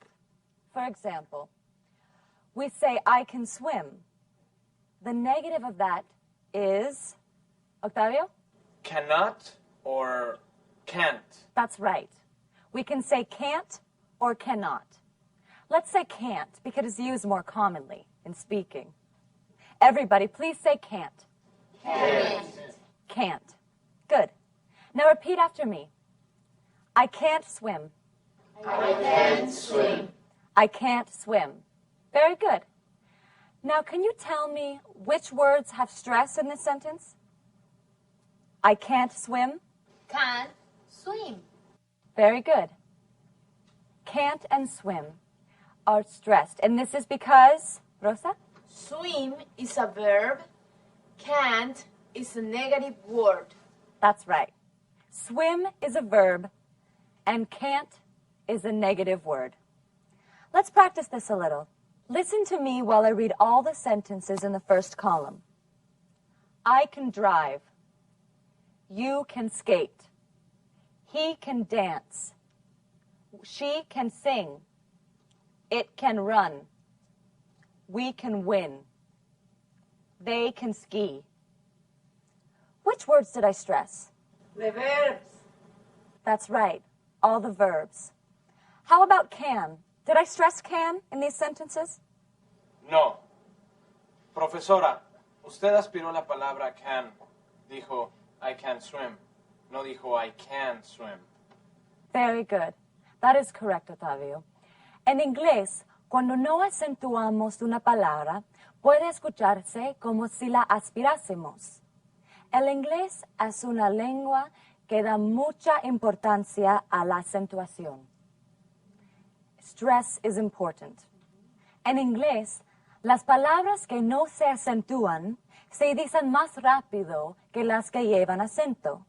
For example, we say, I can swim. The negative of that is, Octavio? Cannot or can't. That's right. We can say can't or cannot. Let's say can't because it's used more commonly in speaking. Everybody, please say can't. Can't. Can't. Good. Now repeat after me. I can't swim. I can't swim. I can't swim. Very good. Now, can you tell me which words have stress in this sentence? I can't swim. Can't swim. Very good. Can't and swim are stressed. And this is because, Rosa? Swim is a verb. Can't is a negative word. That's right. Swim is a verb, and can't is a negative word. Let's practice this a little. Listen to me while I read all the sentences in the first column. I can drive. You can skate. He can dance. She can sing. It can run. We can win. They can ski. Which words did I stress? The verbs. That's right, all the verbs. How about can? Did I stress can in these sentences? No. Profesora, usted aspiró la palabra can. Dijo, I can swim. No dijo, I can swim. Very good. That is correct, Octavio. En inglés, cuando no acentuamos una palabra, puede escucharse como si la aspirásemos. El inglés es una lengua que da mucha importancia a la acentuación. Stress is important. En inglés, las palabras que no se acentúan se dicen más rápido que las que llevan acento.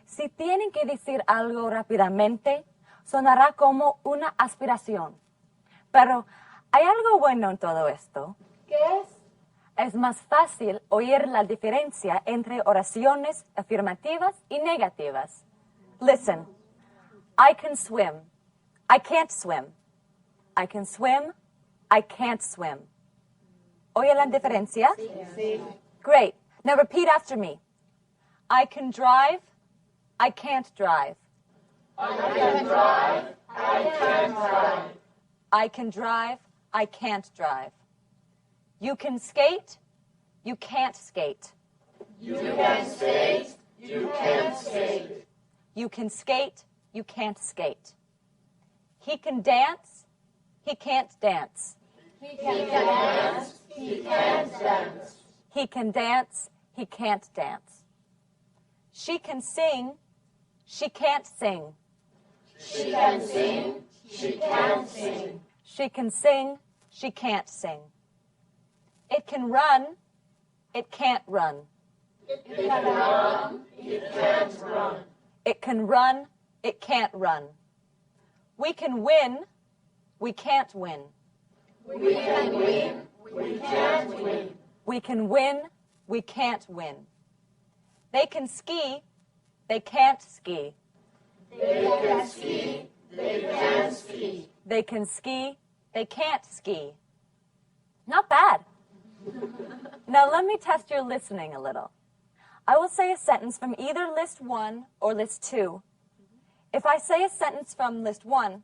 Si tienen que decir algo rápidamente, sonará como una aspiración. Pero hay algo bueno en todo esto. ¿Qué es? Es más fácil oír la diferencia entre oraciones afirmativas y negativas. Listen. I can swim. I can't swim. I can swim. I can't swim. ¿Oye la diferencia? Sí. Great. Now repeat after me. I can drive. I can't drive. I can drive. I can't drive. I can drive. I can't drive. You can skate. You can't skate. You can skate. You can't skate. You can skate. You can't skate. He can dance. He can't dance. He can dance. He can't dance. He can dance. He can't dance. She can sing. She can't sing. She can sing. She can't sing. She can sing. She can't sing. It can run. It can't run. It can run. It can't run. It can run. It can't run. We can win. We can't win. We can win. We can't win. We can win. We can't win. They can ski. They can't ski. They can ski. They can't ski. They can ski. They can't ski. Not bad. Now let me test your listening a little. I will say a sentence from either list 1 or list 2. If I say a sentence from list 1,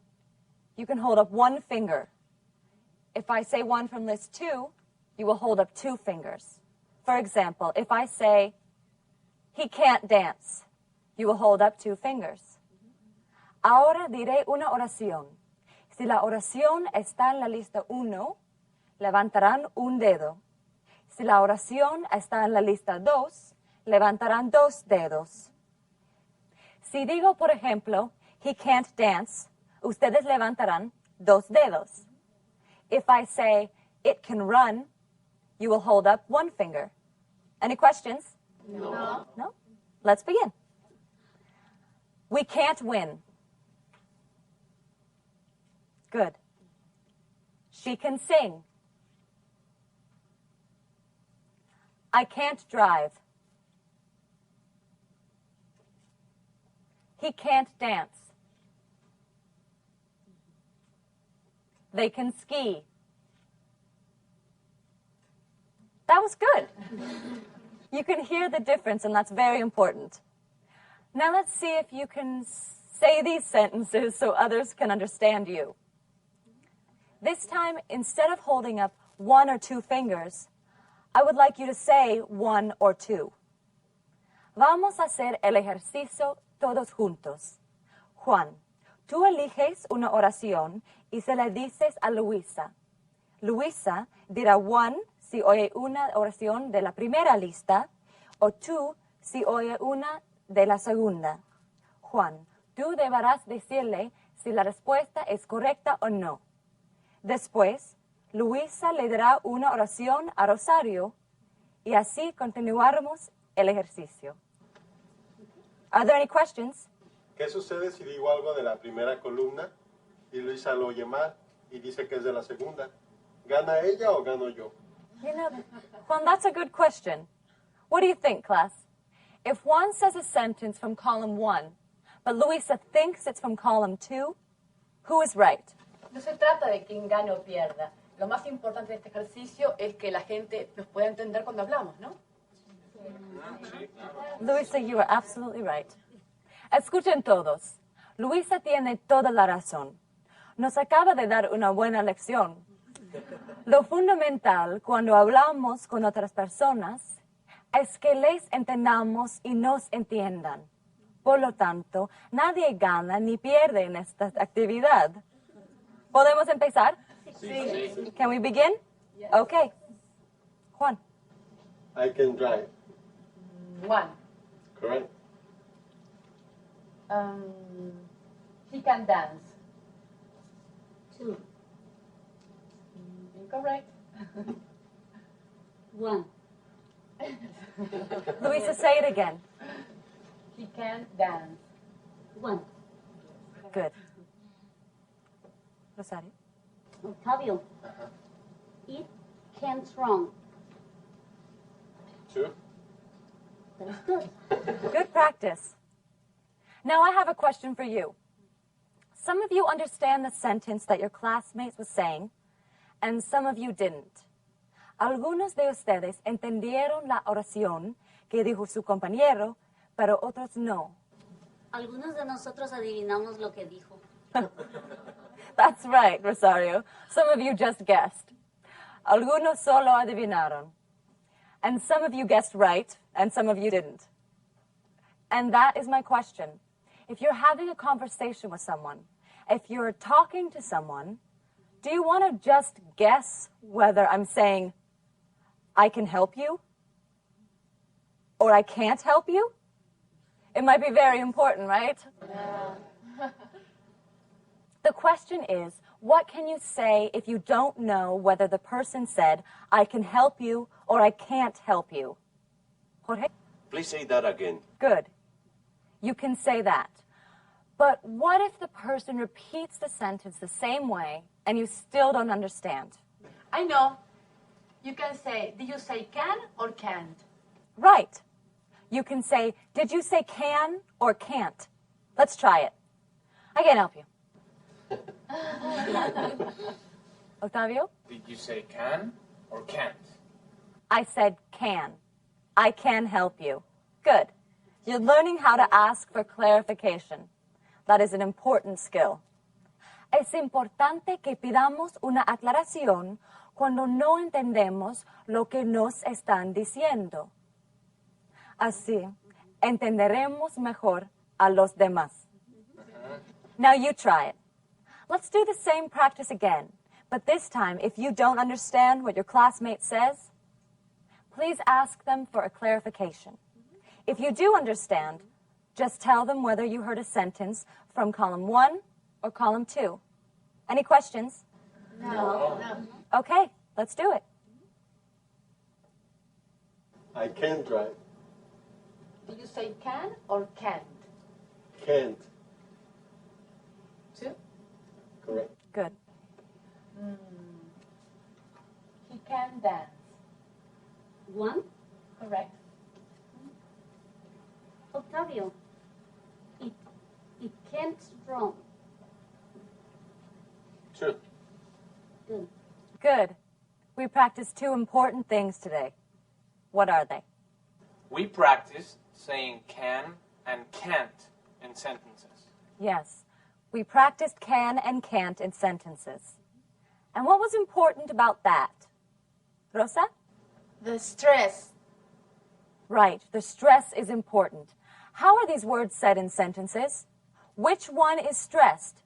you can hold up 1 finger. If I say one from list 2, you will hold up 2 fingers. For example, if I say, he can't dance, you will hold up 2 fingers. Ahora diré una oración. Si la oración está en la lista 1, levantarán un dedo. Si la oración está en la lista 2, levantarán 2 dedos. Si digo, por ejemplo, he can't dance, ustedes levantarán 2 dedos. If I say, it can run, you will hold up 1 finger. Any questions? No. No? Let's begin. We can't win. Good. She can sing. I can't drive. He can't dance. They can ski. That was good. You can hear the difference, and that's very important. Now let's see if you can say these sentences so others can understand you. This time, instead of holding up 1 or 2 fingers, I would like you to say 1 or 2. Vamos a hacer el ejercicio todos juntos. Juan, tú eliges una oración y se la dices a Luisa. Luisa dirá 1 si oye una oración de la primera lista o 2 si oye una de la segunda. Juan, tú deberás decirle si la respuesta es correcta o no. Después, Luisa le dará una oración a Rosario y así continuaremos el ejercicio. Are there any questions? ¿Qué sucede si digo algo de la primera columna y Luisa lo oye mal y dice que es de la segunda? ¿Gana ella o gano yo? You know, Juan, that's a good question. What do you think, class? If Juan says a sentence from column 1, but Luisa thinks it's from column 2. Who is right? No se trata de quién gane o pierda. Lo más importante de este ejercicio es que la gente nos pueda entender cuando hablamos, ¿no? Luisa, you are absolutely right. Escuchen todos. Luisa tiene toda la razón. Nos acaba de dar una buena lección. Lo fundamental cuando hablamos con otras personas es que les entendamos y nos entiendan. Por lo tanto, nadie gana ni pierde en esta actividad. ¿Podemos empezar? Sí. Can we begin? Okay. Juan. I can drive. 1. Correct. He can dance. 2. Incorrect. 1. Luisa, say it again. He can dance. 1. Good. Rosario. Octavio. It can't wrong. 2. That's good. Good practice. Now I have a question for you. Some of you understand the sentence that your classmates was saying, and some of you didn't. Algunos de ustedes entendieron la oración que dijo su compañero, pero otros no. Algunos de nosotros adivinamos lo que dijo. That's right, Rosario. Some of you just guessed. Algunos solo adivinaron. And some of you guessed right, and some of you didn't. And that is my question. If you're having a conversation with someone, if you're talking to someone, do you want to just guess whether I'm saying, I can help you? Or I can't help you? It might be very important, right? Yeah. The question is, what can you say if you don't know whether the person said, I can help you or I can't help you? Jorge? Please say that again. Good. You can say that. But what if the person repeats the sentence the same way and you still don't understand? I know. You can say, did you say can or can't? Right. You can say, did you say can or can't? Let's try it. I can't help you. Octavio? Did you say can or can't? I said can. I can help you. Good. You're learning how to ask for clarification. That is an important skill. Es importante que pidamos una aclaración cuando no entendemos lo que nos están diciendo. Así, entenderemos mejor a los demás. Now you try it. Let's do the same practice again, but this time, if you don't understand what your classmate says, please ask them for a clarification. If you do understand, just tell them whether you heard a sentence from column 1 or column 2. Any questions? No. Okay, let's do it. I can drive. Did you say can or can't? Can't. 2. Correct. Good. He can dance. 1. Correct. Octavio. It can't wrong. 2. Good. Good. We practiced 2 important things today. What are they? We practiced saying can and can't in sentences. Yes, we practiced can and can't in sentences. And what was important about that? Rosa? The stress. Right, the stress is important. How are these words said in sentences? Which one is stressed?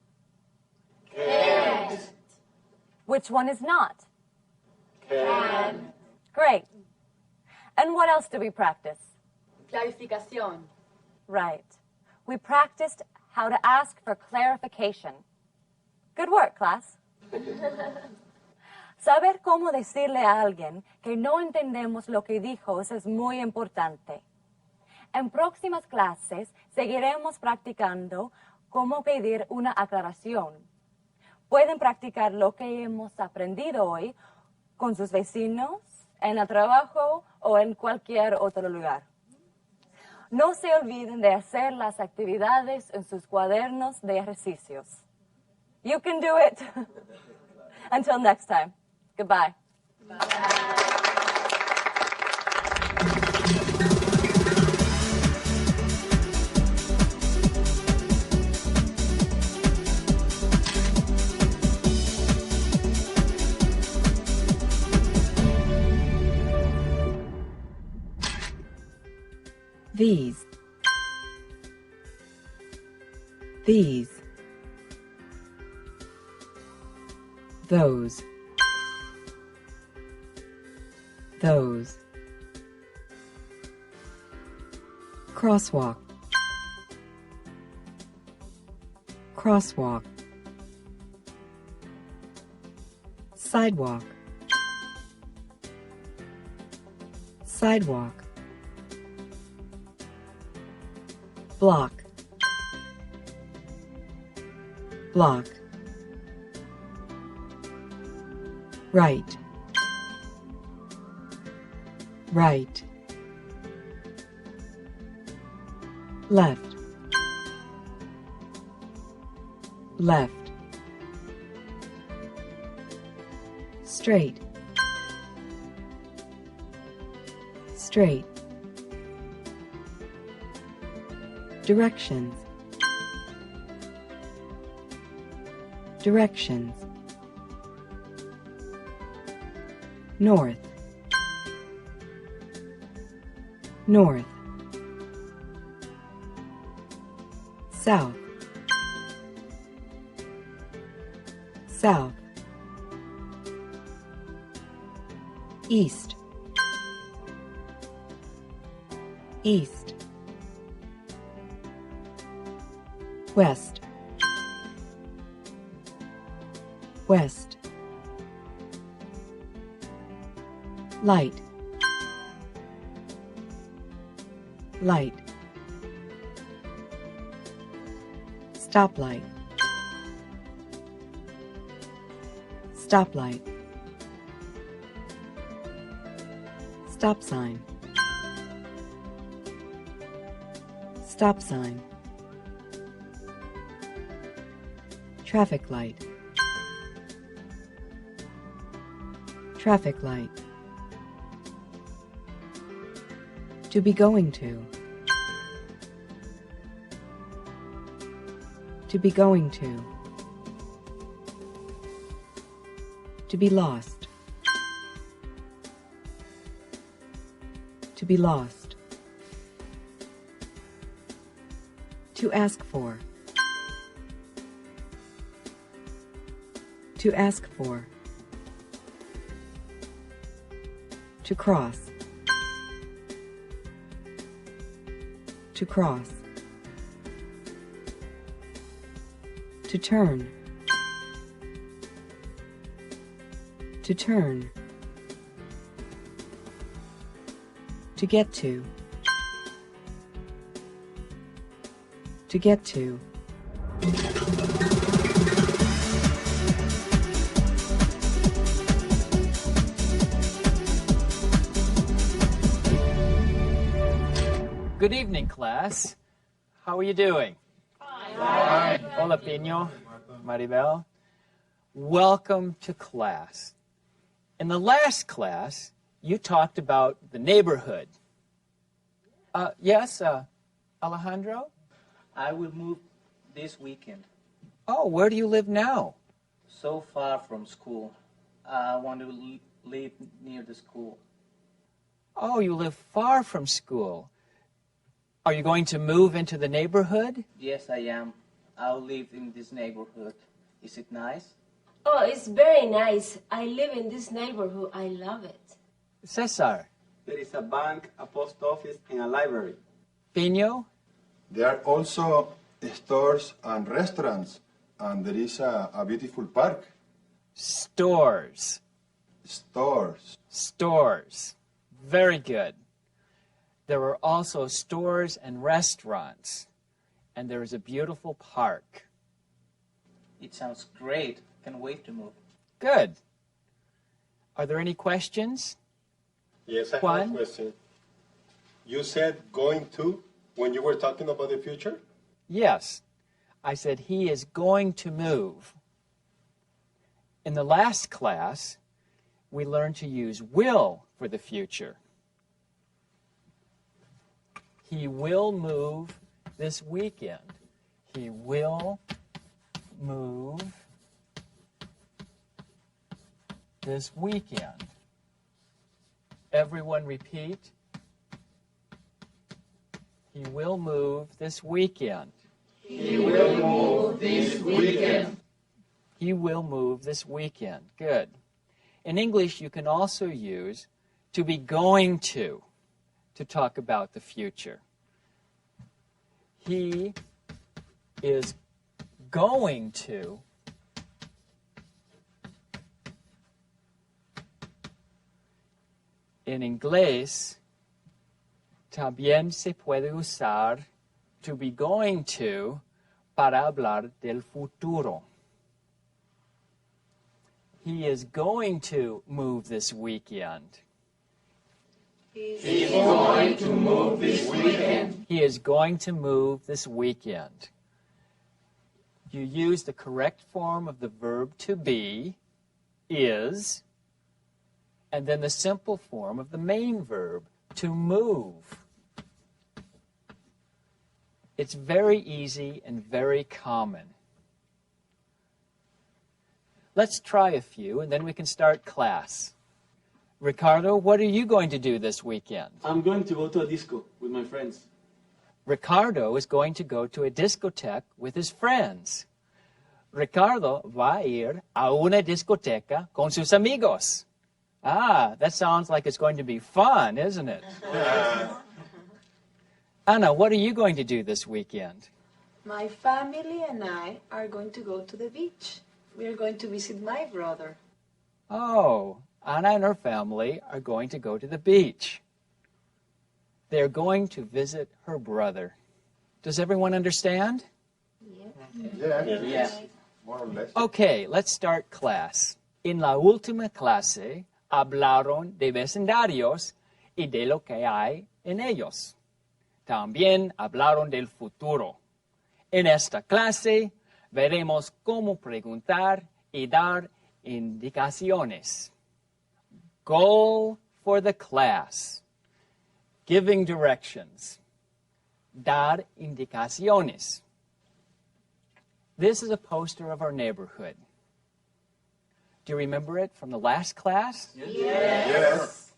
Can't. Which one is not? Can. Great. And what else did we practice? Clarificación. Right. We practiced how to ask for clarification. Good work, class. Saber cómo decirle a alguien que no entendemos lo que dijo es muy importante. En próximas clases seguiremos practicando cómo pedir una aclaración. Pueden practicar lo que hemos aprendido hoy con sus vecinos, en el trabajo o en cualquier otro lugar. No se olviden de hacer las actividades en sus cuadernos de ejercicios. You can do it. Until next time. Goodbye. These, those, crosswalk, sidewalk, block, right, left, straight, directions, north, south, east, west, light, stoplight, stop sign, traffic light, to be going to, to be lost, to ask for, to cross, to turn, to get to, Good evening, class. How are you doing? Fine. Hola, Pino, Maribel. Welcome to class. In the last class, you talked about the neighborhood. Yes, Alejandro? I will move this weekend. Oh, where do you live now? So far from school. I want to live near the school. Oh, you live far from school. Are you going to move into the neighborhood? Yes, I am. I'll live in this neighborhood. Is it nice? Oh, it's very nice. I live in this neighborhood. I love it. Cesar? There is a bank, a post office, and a library. Pino? There are also stores and restaurants, and there is a beautiful park. Stores. Very good. There are also stores and restaurants, and there is a beautiful park. It sounds great. Can't wait to move. Good. Are there any questions? Yes, I Juan? have a question. You said going to? When you were talking about the future? Yes. I said he is going to move. In the last class, we learned to use will for the future. He will move this weekend. He will move this weekend. Everyone repeat. He will move this weekend. He will move this weekend. He will move this weekend. Good. In English, you can also use to be going to talk about the future. He is going to en inglés también se puede usar to be going to para hablar del futuro. He is going to move this weekend. He's going to move this weekend. He is going to move this weekend. You use the correct form of the verb to be, is, and then the simple form of the main verb, to move. It's very easy and very common. Let's try a few, and then we can start class. Ricardo, what are you going to do this weekend? I'm going to go to a disco with my friends. Ricardo is going to go to a discotheque with his friends. Ricardo va a ir a una discoteca con sus amigos. Ah, that sounds like it's going to be fun, isn't it? Anna, what are you going to do this weekend? My family and I are going to go to the beach. We are going to visit my brother. Oh, Anna and her family are going to go to the beach. They're going to visit her brother. Does everyone understand? Yes. More or less. Okay, let's start class. En la última clase hablaron de vecindarios y de lo que hay en ellos. También hablaron del futuro. En esta clase veremos cómo preguntar y dar indicaciones. Goal for the class. Giving directions. Dar indicaciones. This is a poster of our neighborhood. Do you remember it from the last class? Yes.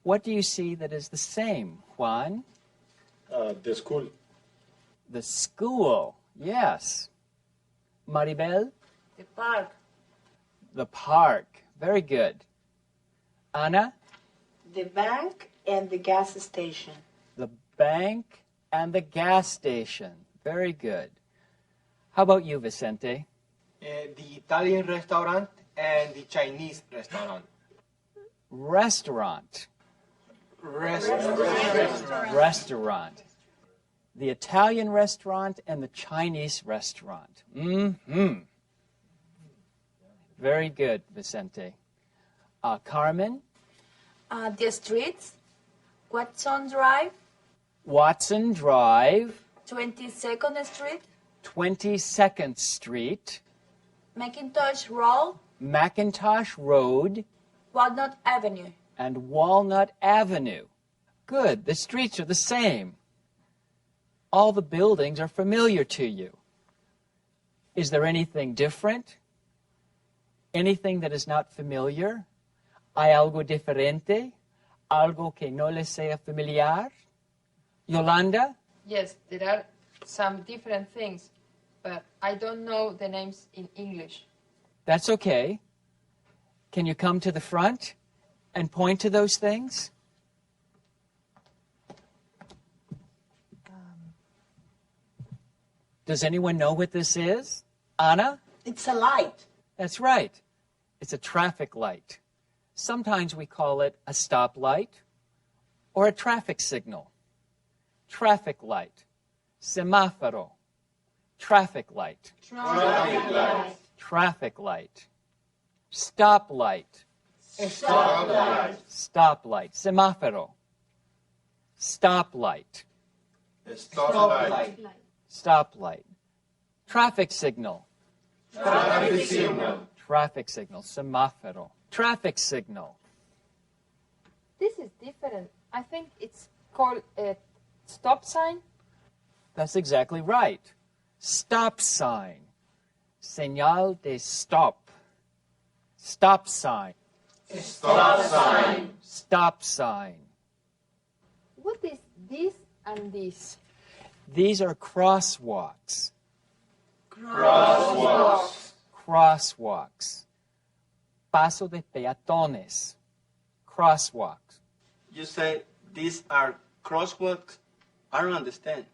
What do you see that is the same, Juan? The school. The school, yes. Maribel? The park. The park, very good. Ana? The bank and the gas station. The bank and the gas station, very good. How about you, Vicente? The Italian restaurant and the Chinese restaurant. Restaurant. Restaurant. The Italian restaurant and the Chinese restaurant. Mm-hmm. Very good, Vicente. Carmen? The streets, Watson Drive, Watson Drive, 22nd Street, 22nd Street, Macintosh Road, Macintosh Road, Walnut Avenue. and Walnut Avenue. Good, the streets are the same. All the buildings are familiar to you. Is there anything different? Anything that is not familiar? ¿Hay algo diferente? ¿Algo que no les sea familiar? Yolanda? Yes, there are some different things, but I don't know the names in English. That's okay. Can you come to the front and point to those things? Does anyone know what this is? Anna? It's a light. That's right. It's a traffic light. Sometimes we call it a stoplight or a traffic signal. Traffic light. Semáforo. Traffic light. Traffic light. Traffic light. Stoplight. Stoplight. Stoplight. Semáforo. Stoplight. Stoplight. Stoplight. Traffic signal. Traffic signal. Traffic signal. Semáforo. Traffic signal. This is different. I think it's called a stop sign. That's exactly right. Stop sign. Señal de stop. Stop sign. Stop sign. Stop sign. What is this and this? These are crosswalks. Crosswalks. Crosswalks. Paso de peatones. Crosswalks. You say these are crosswalks? I don't understand.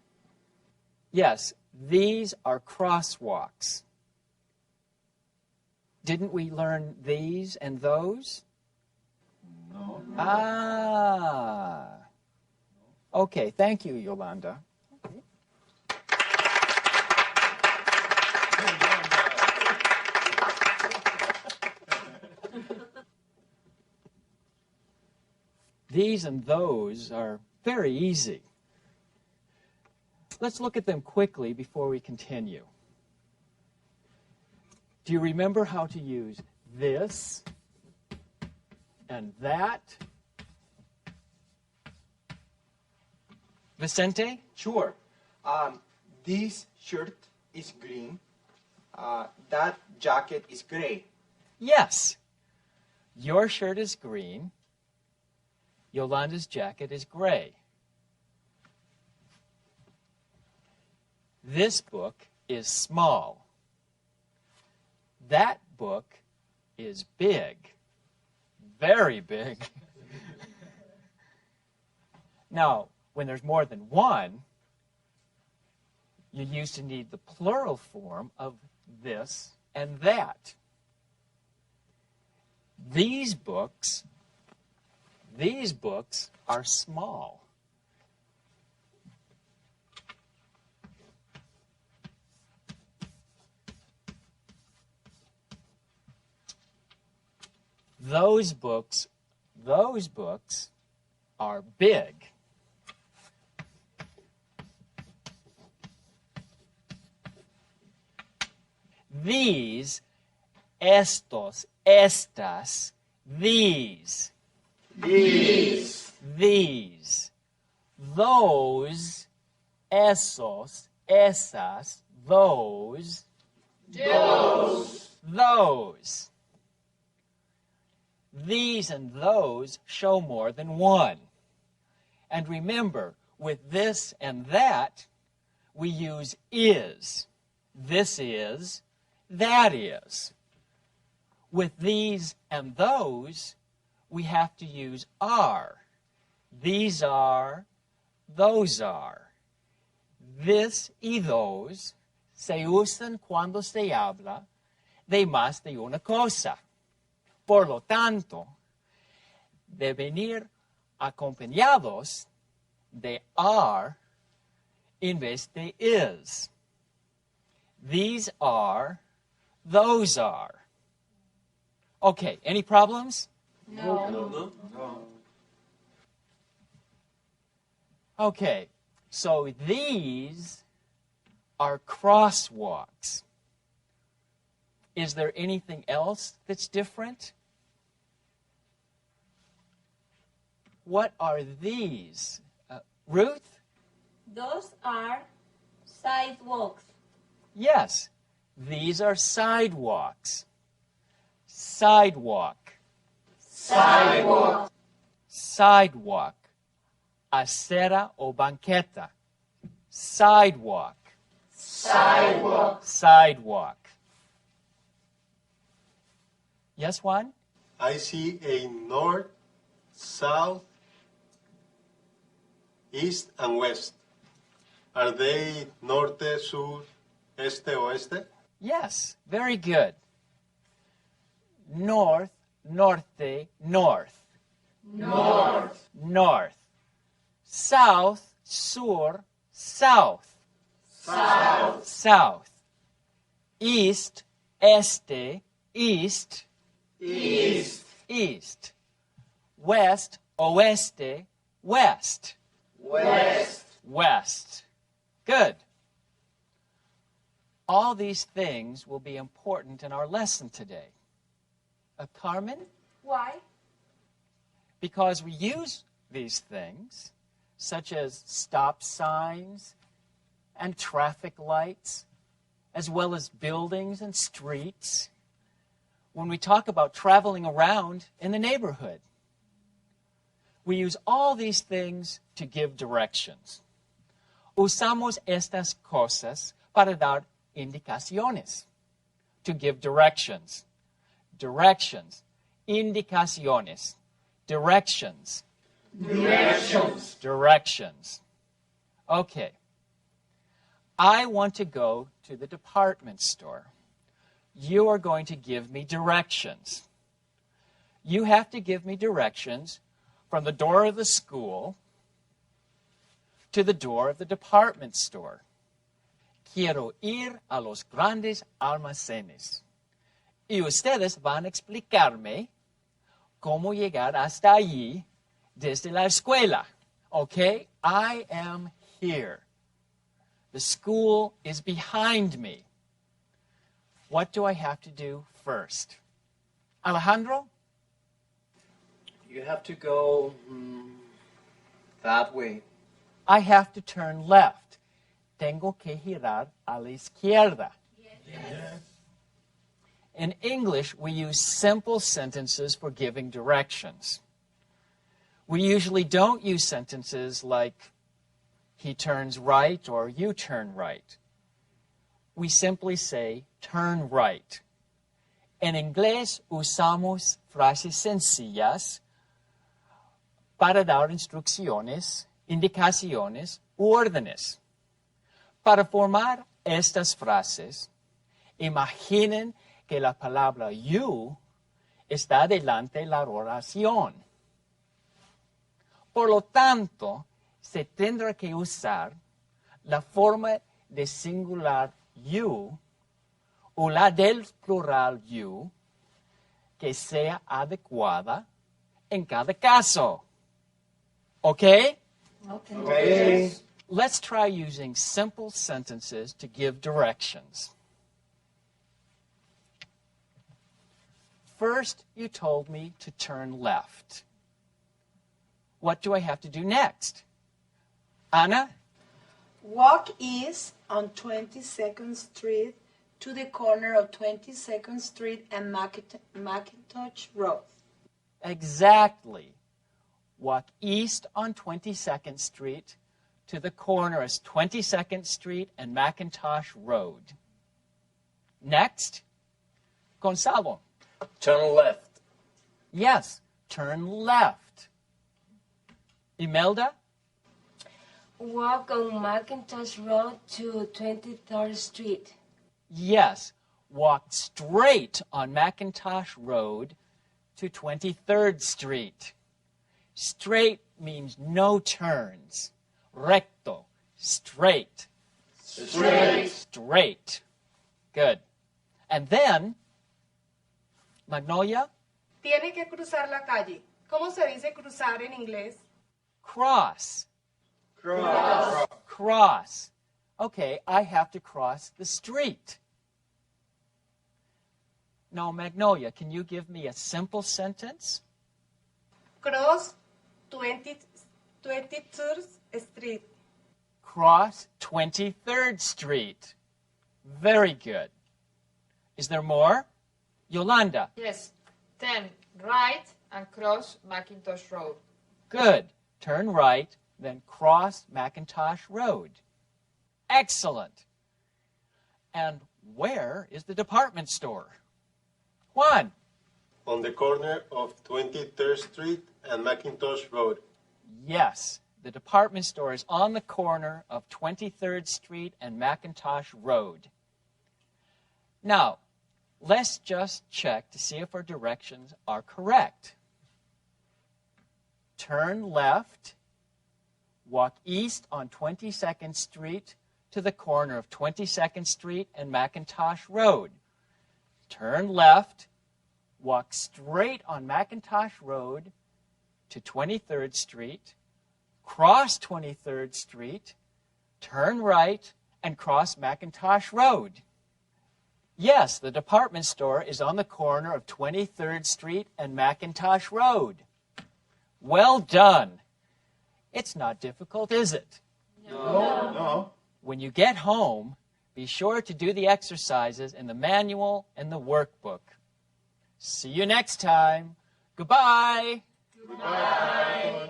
Yes, these are crosswalks. Didn't we learn these and those? No. Ah. Okay, thank you, Yolanda. These and those are very easy. Let's look at them quickly before we continue. Do you remember how to use this and that? Vicente? Sure. This shirt is green. That jacket is gray. Yes. Your shirt is green. Yolanda's jacket is gray. This book is small. That book is big. Very big. Now, when there's more than one, you used to need the plural form of this and that. These books are small. Those books are big. These, estos, estas, these. These. These. Those, esos, esas, those. Those. Those. These and those show more than one. And remember, with this and that, we use is. This is, that is. With these and those, we have to use are. These are, those are. This y those se usan cuando se habla de más de una cosa. Por lo tanto, de venir acompañados de are en vez de is. These are, those are. Okay, any problems? No. Okay, so these are crosswalks. Is there anything else that's different? What are these? Ruth? Those are sidewalks. Yes, these are sidewalks. Sidewalk. Sidewalk. Sidewalk. Acera o banqueta. Sidewalk. Sidewalk. Sidewalk. Yes, Juan? I see a north, south, east, and west. Are they norte, sur, este, oeste? Yes, very good. North, norte, north. North. North. South, sur, south. South. South. East, este, east. East. East. West, oeste, west. West. west. Good. All these things will be important in our lesson today. Carmen? Why? Because we use these things, such as stop signs and traffic lights, as well as buildings and streets, when we talk about traveling around in the neighborhood. We use all these things to give directions. Usamos estas cosas para dar indicaciones, to give directions. Directions, indicaciones, directions. Directions. Directions. Okay. I want to go to the department store. You are going to give me directions. You have to give me directions from the door of the school to the door of the department store. Quiero ir a los grandes almacenes. Y ustedes van a explicarme cómo llegar hasta allí desde la escuela. Okay? I am here. The school is behind me. What do I have to do first? Alejandro? You have to go that way. I have to turn left. Tengo que girar a la izquierda. Yes. In English, we use simple sentences for giving directions. We usually don't use sentences like, he turns right or you turn right. We simply say, turn right. En inglés usamos frases sencillas para dar instrucciones, indicaciones u órdenes. Para formar estas frases, imaginen que la palabra you está delante de la oración. Por lo tanto, se tendrá que usar la forma de singular you o la del plural you que sea adecuada en cada caso. Okay? Okay. Let's try using simple sentences to give directions. First, you told me to turn left. What do I have to do next? Ana? Walk east on 22nd Street to the corner of 22nd Street and Macintosh Road. Exactly. Walk east on 22nd Street to the corner of 22nd Street and Macintosh Road. Next, Gonzalo. Turn left. Yes, turn left. Imelda? Walk on Macintosh Road to 23rd Street. Yes, walk straight on Macintosh Road to 23rd Street. Straight means no turns. Recto, straight. Straight. Straight. Good. And then, Magnolia? Tiene que cruzar la calle. ¿Cómo se dice cruzar en inglés? Cross. Cross. Cross. Okay, I have to cross the street. Now, Magnolia, can you give me a simple sentence? Cross 23rd Street. Cross 23rd Street. Very good. Is there more? Yolanda. Yes. Then right and cross Macintosh Road. Good. Turn right, then cross Macintosh Road. Excellent. And where is the department store? Juan. On the corner of 23rd Street and Macintosh Road. Yes, the department store is on the corner of 23rd Street and Macintosh Road. Now, let's just check to see if our directions are correct. Turn left, walk east on 22nd Street to the corner of 22nd Street and Macintosh Road. Turn left, walk straight on Macintosh Road to 23rd Street, cross 23rd Street, turn right, and cross McIntosh Road. Yes, the department store is on the corner of 23rd Street and McIntosh Road. Well done. It's not difficult, is it? No. When you get home, be sure to do the exercises in the manual and the workbook. See you next time. Goodbye. Goodbye.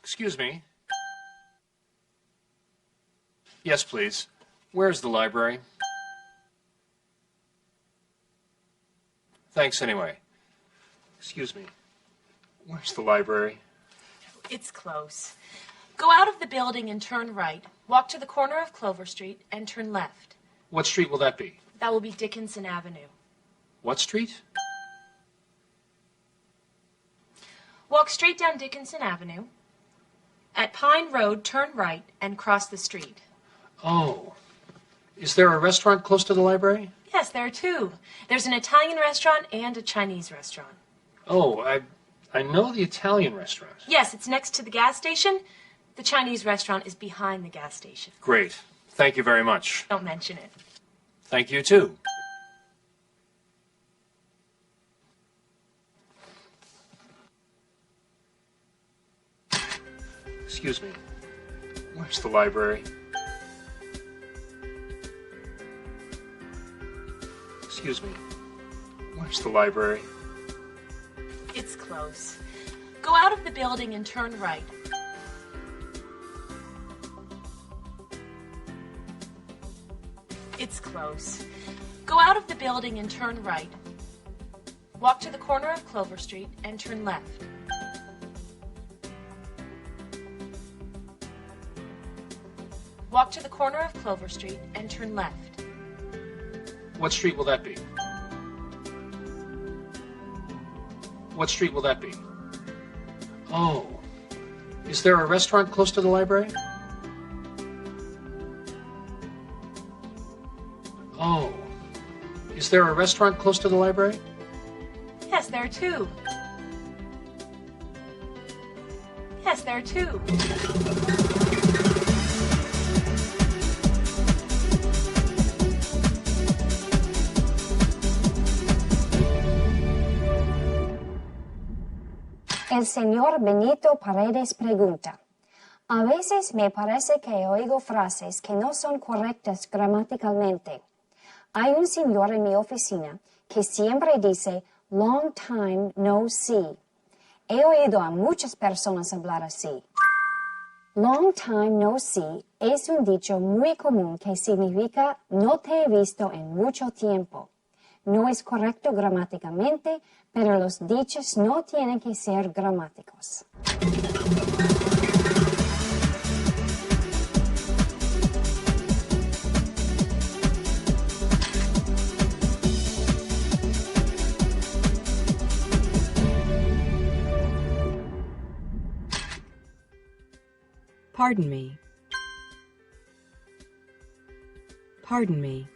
Excuse me. Yes, please. Where's the library? Thanks anyway. Excuse me. Where's the library? It's close. Go out of the building and turn right. Walk to the corner of Clover Street and turn left. What street will that be? That will be Dickinson Avenue. What street? Walk straight down Dickinson Avenue. At Pine Road, turn right and cross the street. Oh. Is there a restaurant close to the library? Yes, there are two. There's an Italian restaurant and a Chinese restaurant. Oh, I know the Italian restaurant. Yes, it's next to the gas station. The Chinese restaurant is behind the gas station. Great. Thank you very much. Don't mention it. Thank you, too. Excuse me. Where's the library? Excuse me. Where's the library? It's close. Go out of the building and turn right. It's close. Go out of the building and turn right. Walk to the corner of Clover Street and turn left. Walk to the corner of Clover Street and turn left. What street will that be? What street will that be? Oh. Is there a restaurant close to the library? Oh. Is there a restaurant close to the library? Yes, there are two. Yes, there are two. El señor Benito Paredes pregunta, a veces me parece que oigo frases que no son correctas gramaticalmente. Hay un señor en mi oficina que siempre dice, long time no see. He oído a muchas personas hablar así. Long time no see es un dicho muy común que significa no te he visto en mucho tiempo. No es correcto gramáticamente, pero los dichos no tienen que ser gramáticos. Pardon me. Pardon me.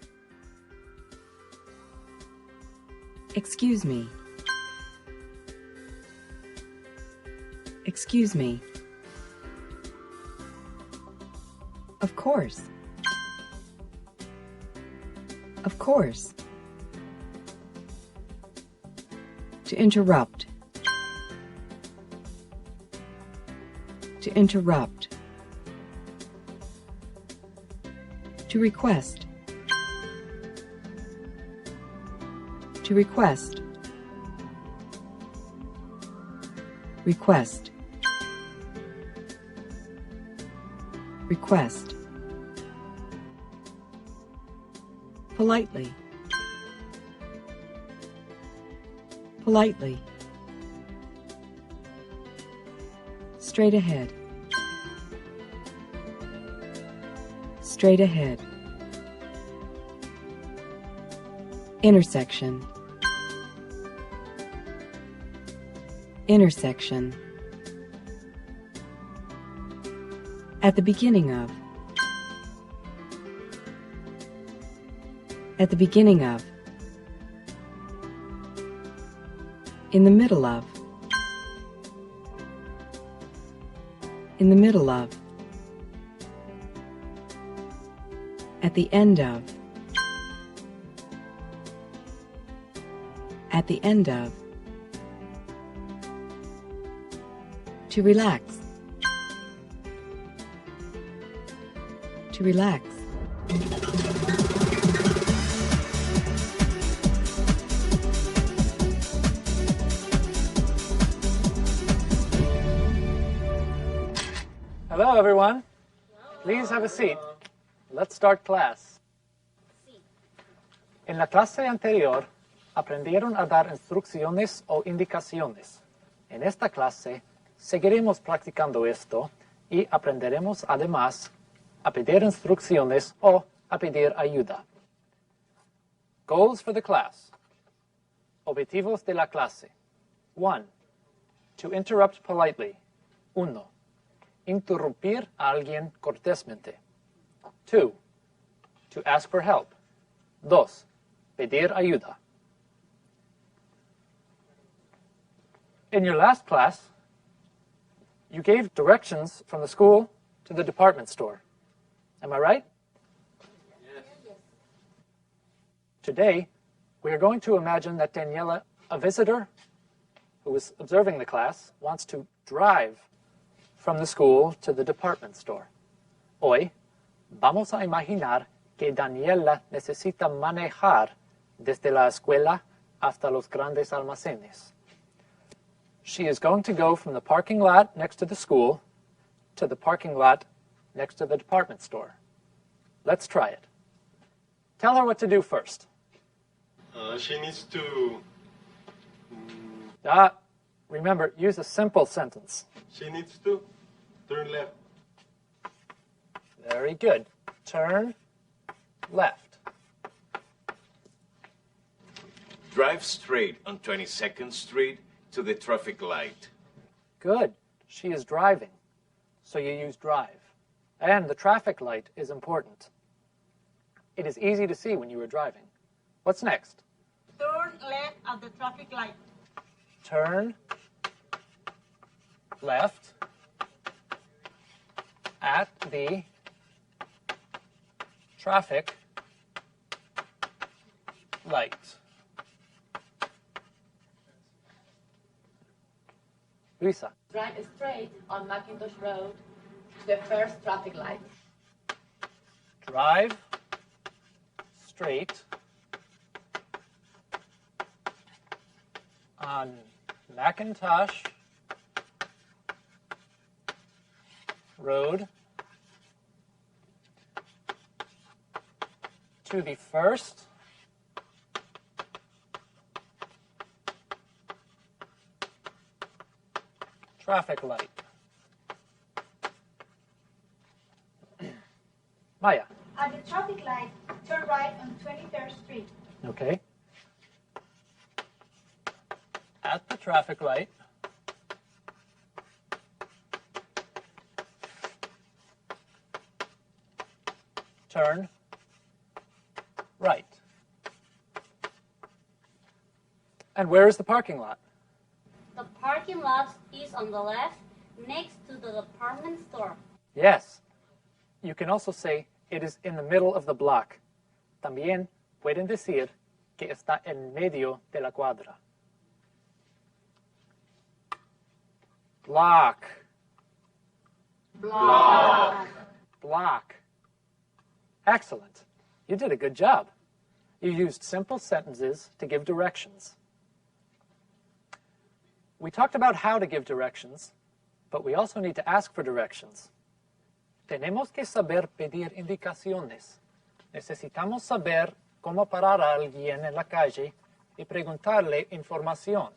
Excuse me. Excuse me. Of course. Of course. To interrupt. To interrupt. To request. To request. Request. Request. Politely. Politely. Straight ahead. Straight ahead. Intersection. Intersection. At the beginning of. At the beginning of. In the middle of. In the middle of. At the end of. At the end of. To relax. To relax. Hello, everyone. Please have a seat. Let's start class. En la clase anterior, aprendieron a dar instrucciones o indicaciones. En esta clase, seguiremos practicando esto y aprenderemos además a pedir instrucciones o a pedir ayuda. Goals for the class. Objetivos de la clase. 1. To interrupt politely. 1. Interrumpir a alguien cortésmente. 2. To ask for help. 2. Pedir ayuda. In your last class, you gave directions from the school to the department store. Am I right? Yes. Today, we are going to imagine that Daniela, a visitor who is observing the class, wants to drive from the school to the department store. Hoy, vamos a imaginar que Daniela necesita manejar desde la escuela hasta los grandes almacenes. She is going to go from the parking lot next to the school to the parking lot next to the department store. Let's try it. Tell her what to do first. She needs to... Remember, use a simple sentence. She needs to turn left. Very good. Turn left. Drive straight on 22nd Street to the traffic light. Good. She is driving, so you use drive. And the traffic light is important. It is easy to see when you are driving. What's next? Turn left at the traffic light. Turn left at the traffic light. Luisa. Drive straight on Macintosh Road to the first traffic light. Drive straight on Macintosh Road to the first traffic light. Maya. At the traffic light, turn right on 23rd Street. Okay. At the traffic light, turn right. And where is the parking lot? The parking lot is on the left, next to the department store. Yes. You can also say it is in the middle of the block. También pueden decir que está en medio de la cuadra. Block. Block. Block. Excellent. You did a good job. You used simple sentences to give directions. We talked about how to give directions, but we also need to ask for directions. Tenemos que saber pedir indicaciones. Necesitamos saber cómo parar a alguien en la calle y preguntarle información.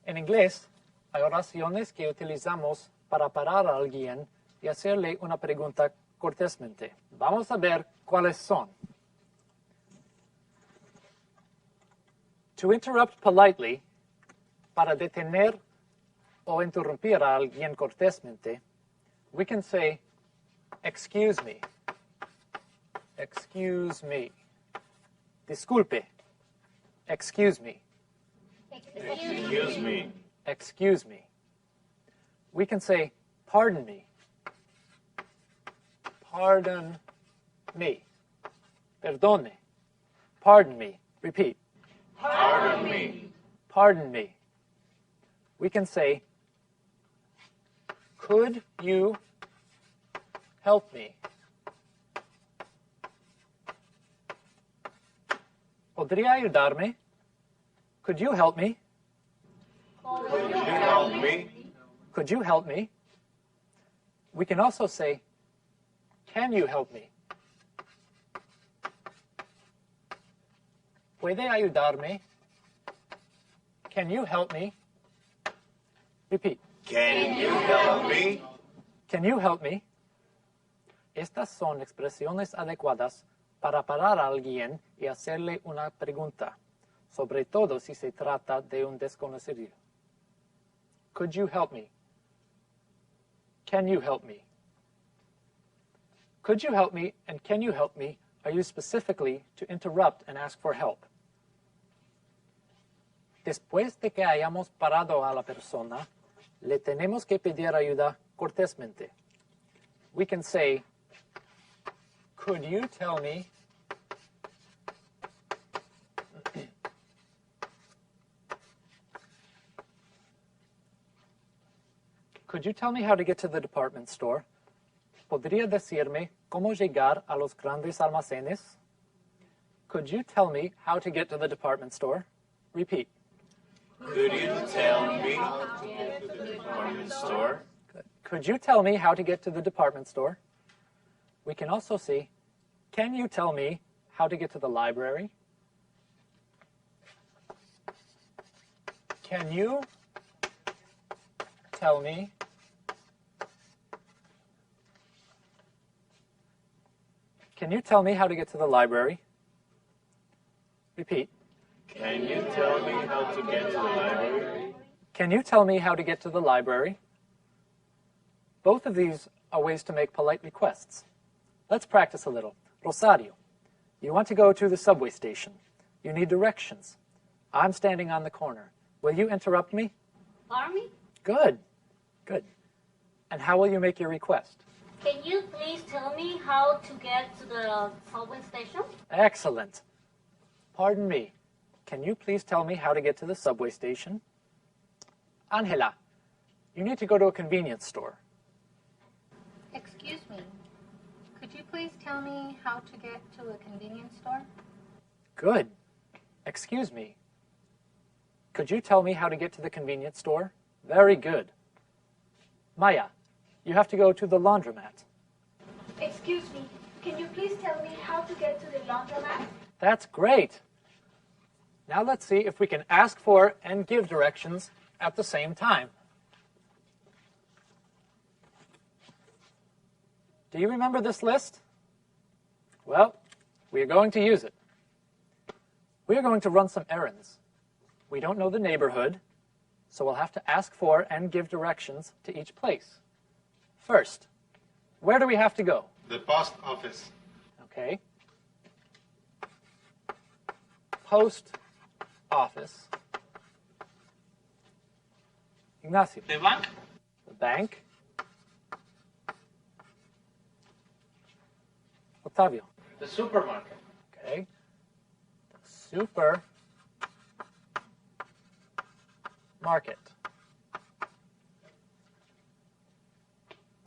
En inglés, hay oraciones que utilizamos para parar a alguien y hacerle una pregunta cortésmente. Vamos a ver cuáles son. To interrupt politely, para detener o interrumpir a alguien cortésmente, we can say, Excuse me. Excuse me. Disculpe. Excuse me. Excuse me. Excuse me. We can say, pardon me. Pardon me. Perdone. Pardon me. Repeat. Pardon me. Pardon me. We can say, could you help me? ¿Podría ayudarme? Could you help me? Could you help me? Could you help me? We can also say, can you help me? ¿Puede ayudarme? Can you help me? Repeat. Can you help me? Can you help me? Estas son expresiones adecuadas para parar a alguien y hacerle una pregunta, sobre todo si se trata de un desconocido. Could you help me? Can you help me? Could you help me and can you help me are used specifically to interrupt and ask for help. Después de que hayamos parado a la persona, le tenemos que pedir ayuda cortésmente. We can say, could you tell me could you tell me how to get to the department store? ¿Podría decirme cómo llegar a los grandes almacenes? Could you tell me how to get to the department store? Repeat. Could you tell me how to get to the department store? Could you tell me how to get to the department store? We can also say, can you tell me how to get to the library? Can you tell me how to get to the library? Repeat. Can you tell me how to get to the library? Can you tell me how to get to the library? Both of these are ways to make polite requests. Let's practice a little. Rosario, you want to go to the subway station. You need directions. I'm standing on the corner. Will you interrupt me? Army, Good. Good. And how will you make your request? can you please tell me how to get to the subway station? Excellent. Pardon me. Can you please tell me how to get to the subway station? Angela, you need to go to a convenience store. Excuse me. Could you please tell me how to get to a convenience store? Good. Excuse me. Could you tell me how to get to the convenience store? Very good. Maya, you have to go to the laundromat. Excuse me, can you please tell me how to get to the laundromat? That's great. Now let's see if we can ask for and give directions at the same time. Do you remember this list? Well, we are going to use it. We are going to run some errands. We don't know the neighborhood, so we'll have to ask for and give directions to each place. First, where do we have to go? The post office. Okay. Post office. Ignacio. The bank? The bank. Octavio. The supermarket. Okay. The supermarket.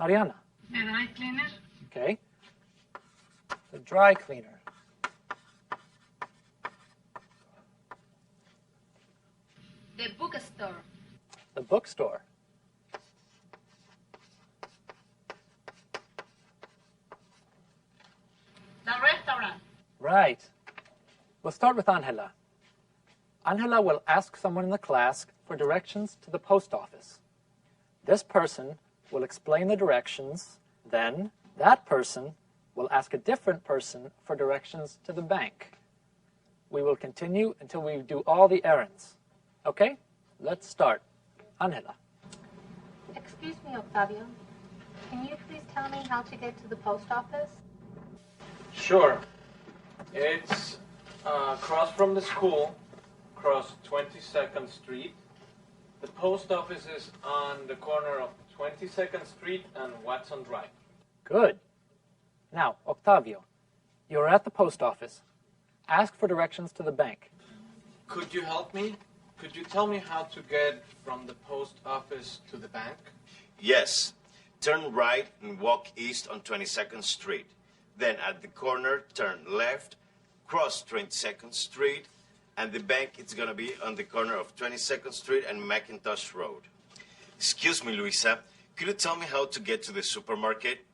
Mariana. The dry cleaner. Okay. The dry cleaner. The bookstore. The bookstore. The restaurant. Right. We'll start with Angela. Angela will ask someone in the class for directions to the post office. This person will explain the directions, then that person will ask a different person for directions to the bank. We will continue until we do all the errands. Okay? Let's start. Angela. Excuse me, Octavio. Can you please tell me how to get to the post office? Sure. It's across from the school, across 22nd Street. The post office is on the corner of 22nd Street and Watson Drive. Good. Now, Octavio, you're at the post office. Ask for directions to the bank. Could you help me? Could you tell me how to get from the post office to the bank? Yes. Turn right and walk east on 22nd Street. Then at the corner, turn left, cross 22nd Street, and the bank is going to be on the corner of 22nd Street and McIntosh Road. Excuse me, Luisa. Could you tell me how to get to the supermarket?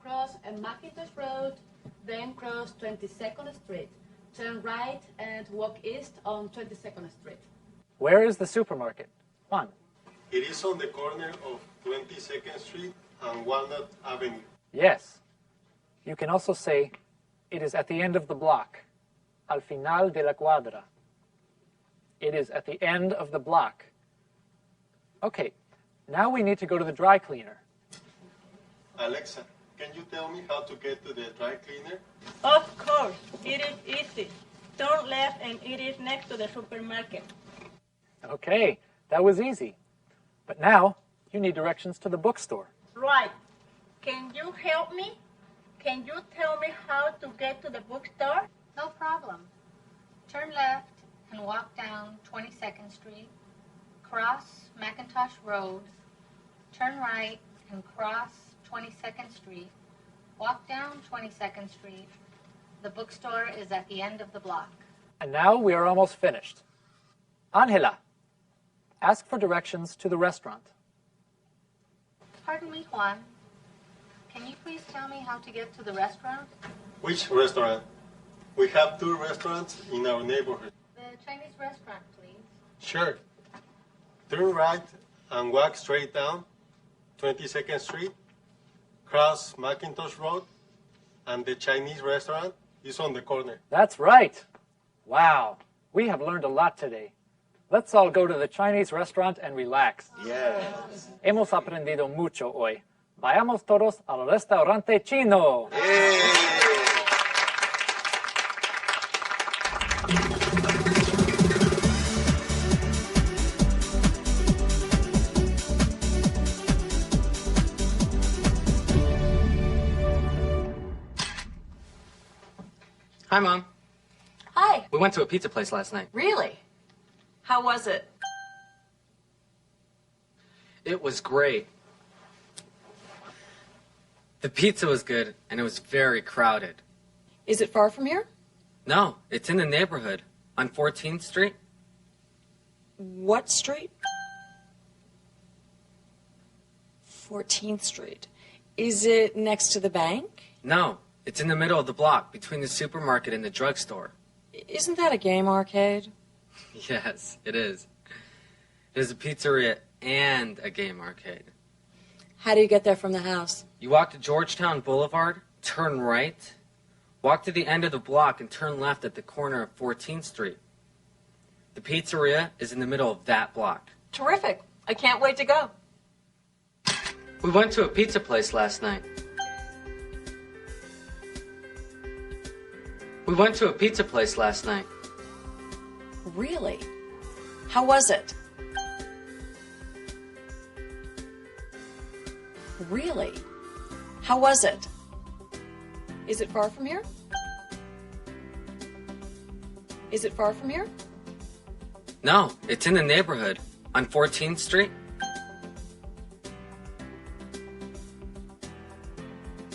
Cross McIntosh Road, then cross 22nd Street. Turn right and walk east on 22nd Street. Where is the supermarket? Juan. It is on the corner of 22nd Street and Walnut Avenue. Yes. You can also say, it is at the end of the block. Al final de la cuadra. It is at the end of the block. Okay, now we need to go to the dry cleaner. Alexa, can you tell me how to get to the dry cleaner? Of course, it is easy. Turn left and it is next to the supermarket. Okay, that was easy. But now, you need directions to the bookstore. Right. Can you help me? Can you tell me how to get to the bookstore? No problem. Turn left and walk down 22nd Street, cross McIntosh Road, turn right and cross 22nd Street, walk down 22nd Street. The bookstore is at the end of the block. And now we are almost finished. Angela, ask for directions to the restaurant. Pardon me, Juan. Can you please tell me how to get to the restaurant? Which restaurant? We have 2 restaurants in our neighborhood. The Chinese restaurant, please. Sure. Turn right and walk straight down 22nd Street, cross McIntosh Road, and the Chinese restaurant is on the corner. That's right. Wow, we have learned a lot today. Let's all go to the Chinese restaurant and relax. Yes. Hemos aprendido mucho hoy. Vayamos todos al restaurante chino. Hi, Mom. Hi. We went to a pizza place last night. Really? How was it? It was great. The pizza was good, and it was very crowded. Is it far from here? No, it's in the neighborhood, on 14th Street. What street? 14th Street. Is it next to the bank? No, it's in the middle of the block, between the supermarket and the drugstore. Isn't that a game arcade? Yes, it is. There's a pizzeria and a game arcade. How do you get there from the house? You walk to Georgetown Boulevard, turn right, walk to the end of the block, and turn left at the corner of 14th Street. The pizzeria is in the middle of that block. Terrific. I can't wait to go. We went to a pizza place last night. We went to a pizza place last night. Really? How was it? Really? How was it? Is it far from here? Is it far from here? No, it's in the neighborhood, on 14th Street.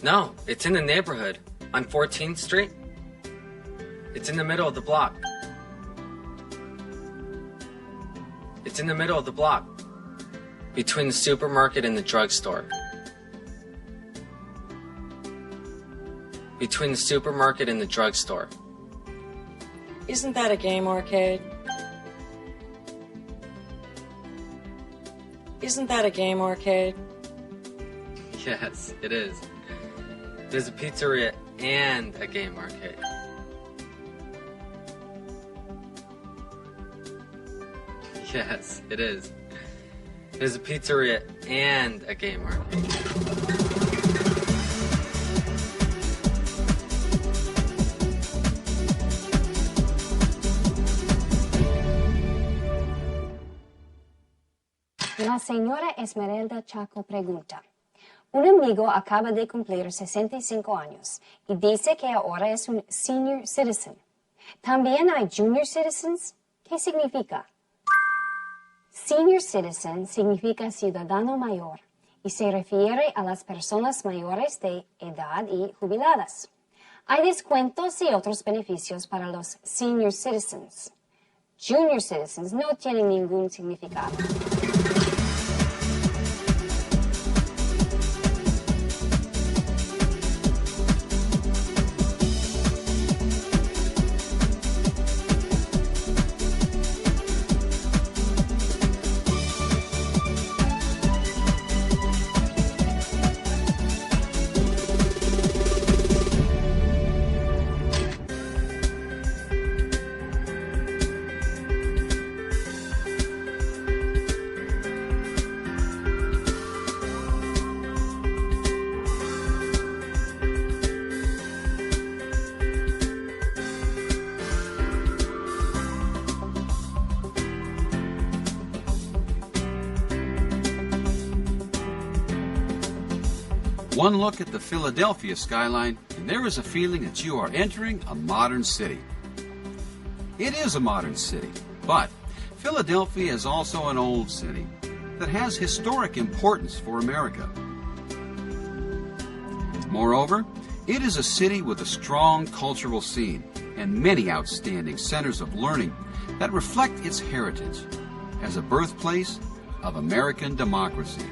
No, it's in the neighborhood, on 14th Street. It's in the middle of the block. It's in the middle of the block, between the supermarket and the drugstore. Between the supermarket and the drugstore. Isn't that a game arcade? Isn't that a game arcade? Yes, it is. There's a pizzeria and a game arcade. Yes, it is. It is a pizzeria and a game market. La señora Esmeralda Chaco pregunta. Un amigo acaba de cumplir 65 años y dice que ahora es un senior citizen. ¿También hay junior citizens? ¿Qué significa? Senior citizen significa ciudadano mayor y se refiere a las personas mayores de edad y jubiladas. Hay descuentos y otros beneficios para los senior citizens. Junior citizens no tienen ningún significado. One look at the Philadelphia skyline, and there is a feeling that you are entering a modern city. It is a modern city, but Philadelphia is also an old city that has historic importance for America. Moreover, it is a city with a strong cultural scene and many outstanding centers of learning that reflect its heritage as a birthplace of American democracy.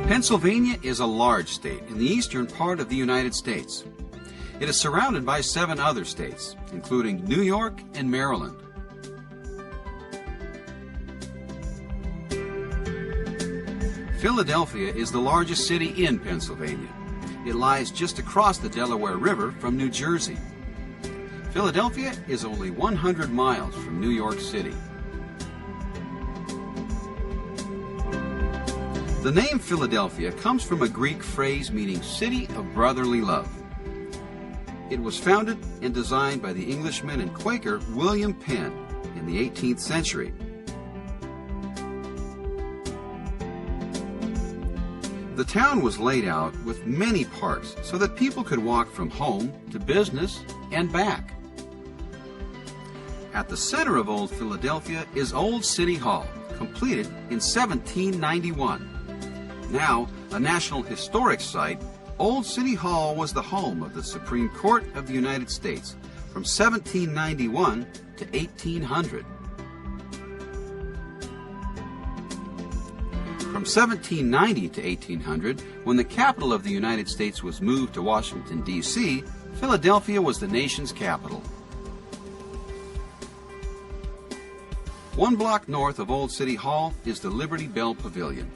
Pennsylvania is a large state in the eastern part of the United States. It is surrounded by 7 other states, including New York and Maryland. Philadelphia is the largest city in Pennsylvania. It lies just across the Delaware River from New Jersey. Philadelphia is only 100 miles from New York City. The name Philadelphia comes from a Greek phrase meaning city of brotherly love. It was founded and designed by the Englishman and Quaker William Penn in the 18th century. The town was laid out with many parks so that people could walk from home to business and back. At the center of Old Philadelphia is Old City Hall, completed in 1791. Now a National Historic Site, Old City Hall was the home of the Supreme Court of the United States from 1791 to 1800. From 1790 to 1800, when the capital of the United States was moved to Washington, D.C., Philadelphia was the nation's capital. 1 block north of Old City Hall is the Liberty Bell Pavilion.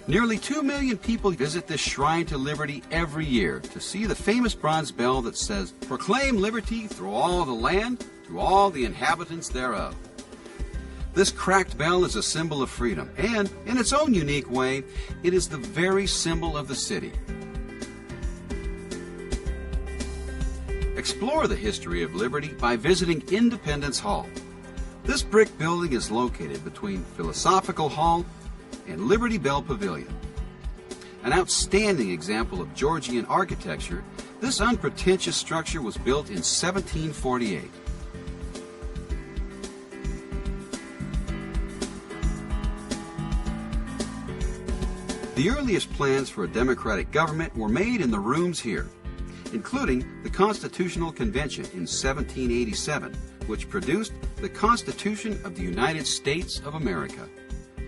Nearly 2 million people visit this shrine to liberty every year to see the famous bronze bell that says, "Proclaim liberty through all the land, to all the inhabitants thereof." This cracked bell is a symbol of freedom, and in its own unique way, it is the very symbol of the city. Explore the history of liberty by visiting Independence Hall. This brick building is located between Philosophical Hall and Liberty Bell Pavilion. An outstanding example of Georgian architecture, this unpretentious structure was built in 1748. The earliest plans for a democratic government were made in the rooms here, including the Constitutional Convention in 1787, which produced the Constitution of the United States of America.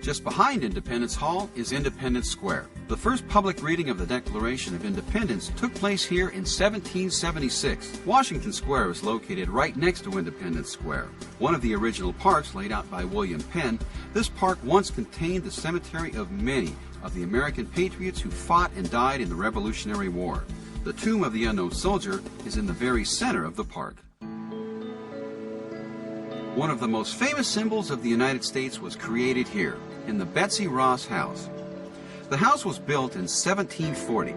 Just behind Independence Hall is Independence Square. The first public reading of the Declaration of Independence took place here in 1776. Washington Square is located right next to Independence Square, one of the original parks laid out by William Penn. This park once contained the cemetery of many of the American patriots who fought and died in the Revolutionary War. The tomb of the unknown soldier is in the very center of the park. One of the most famous symbols of the United States was created here, in the Betsy Ross House. The house was built in 1740.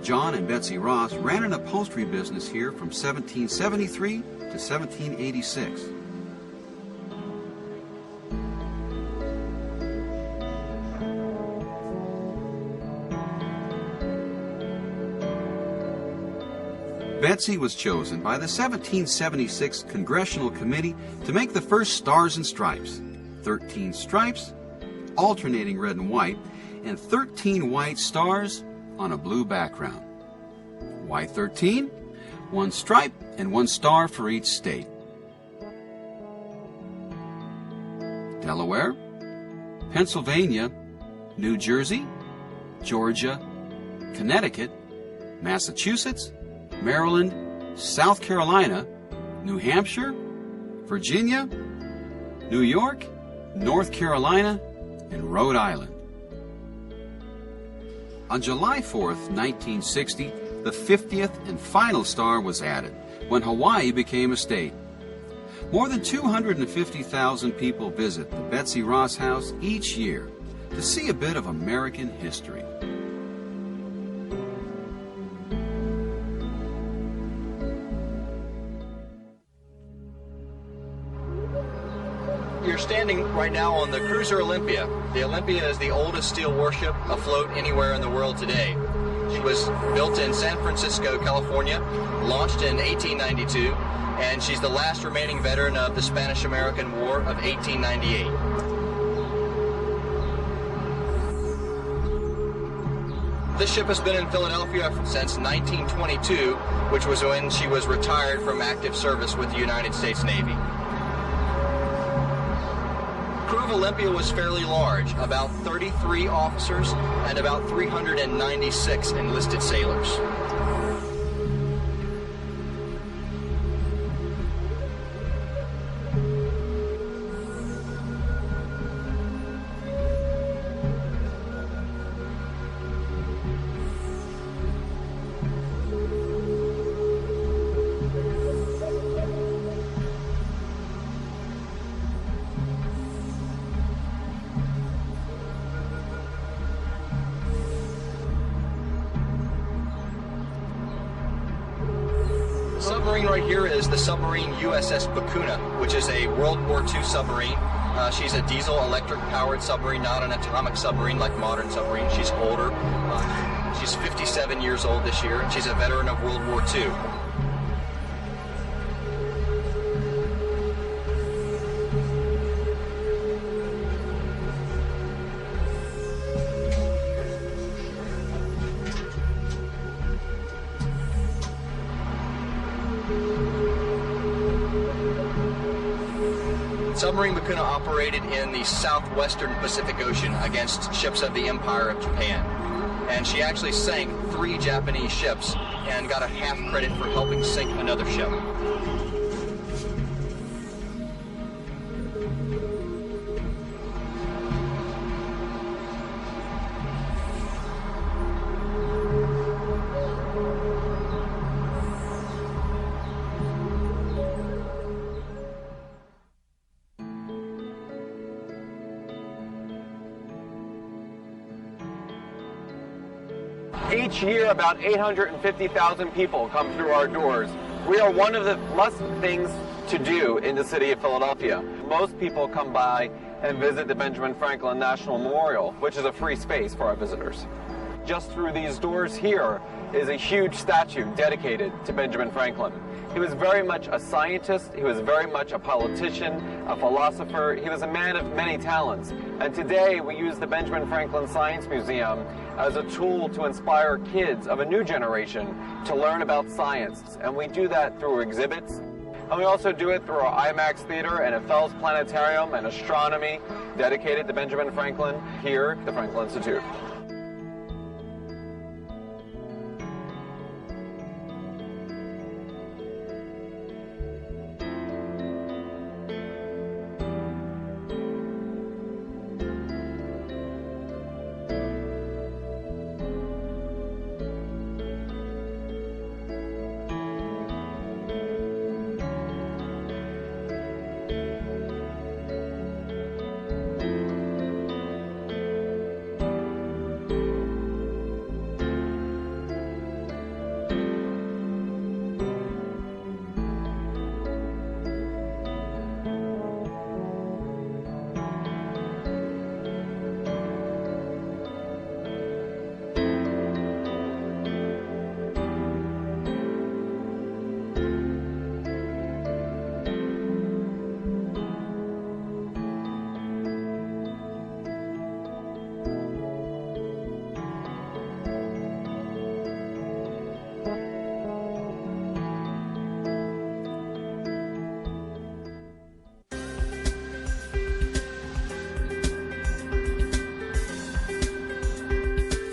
John and Betsy Ross ran an upholstery business here from 1773 to 1786. Betsy was chosen by the 1776 Congressional Committee to make the first Stars and Stripes. 13 stripes, alternating red and white, and 13 white stars on a blue background. Why 13? One stripe and one star for each state. Delaware, Pennsylvania, New Jersey, Georgia, Connecticut, Massachusetts, Maryland, South Carolina, New Hampshire, Virginia, New York, North Carolina, and Rhode Island. On July 4th, 1960, the 50th and final star was added when Hawaii became a state. More than 250,000 people visit the Betsy Ross House each year to see a bit of American history. You're standing right now on the cruiser Olympia. The Olympia is the oldest steel warship afloat anywhere in the world today. She was built in San Francisco, California, launched in 1892, and she's the last remaining veteran of the Spanish-American War of 1898. This ship has been in Philadelphia since 1922, which was when she was retired from active service with the United States Navy. The crew of Olympia was fairly large, about 33 officers and about 396 enlisted sailors. The submarine right here is the submarine USS Bakuna, which is a World War II submarine. She's a diesel-electric powered submarine, not an atomic submarine like modern submarines. She's older. She's 57 years old this year, and she's a veteran of World War II. Submarine Bakuna operated in the southwestern Pacific Ocean against ships of the Empire of Japan. And she actually sank 3 Japanese ships and got a half credit for helping sink another ship. Each year, about 850,000 people come through our doors. We are one of the must things to do in the city of Philadelphia. Most people come by and visit the Benjamin Franklin National Memorial, which is a free space for our visitors. Just through these doors here is a huge statue dedicated to Benjamin Franklin. He was very much a scientist, he was very much a politician, a philosopher, he was a man of many talents. And today we use the Benjamin Franklin Science Museum as a tool to inspire kids of a new generation to learn about science. And we do that through exhibits. And we also do it through our IMAX Theater and a Fels Planetarium and astronomy dedicated to Benjamin Franklin here at the Franklin Institute.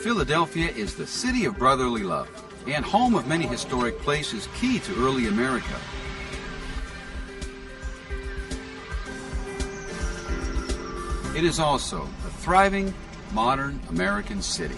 Philadelphia is the city of brotherly love and home of many historic places key to early America. It is also a thriving, modern American city.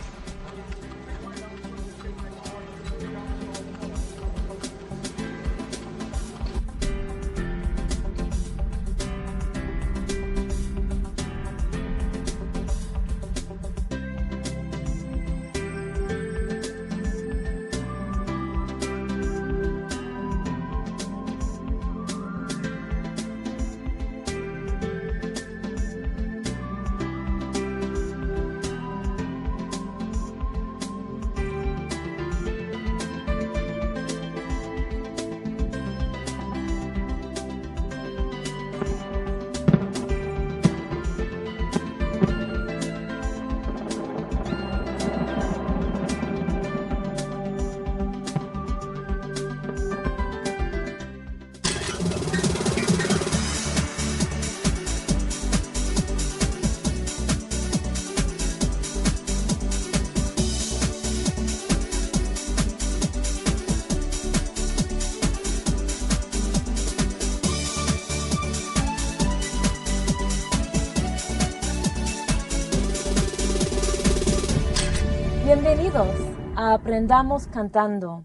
Bienvenidos a Aprendamos Cantando.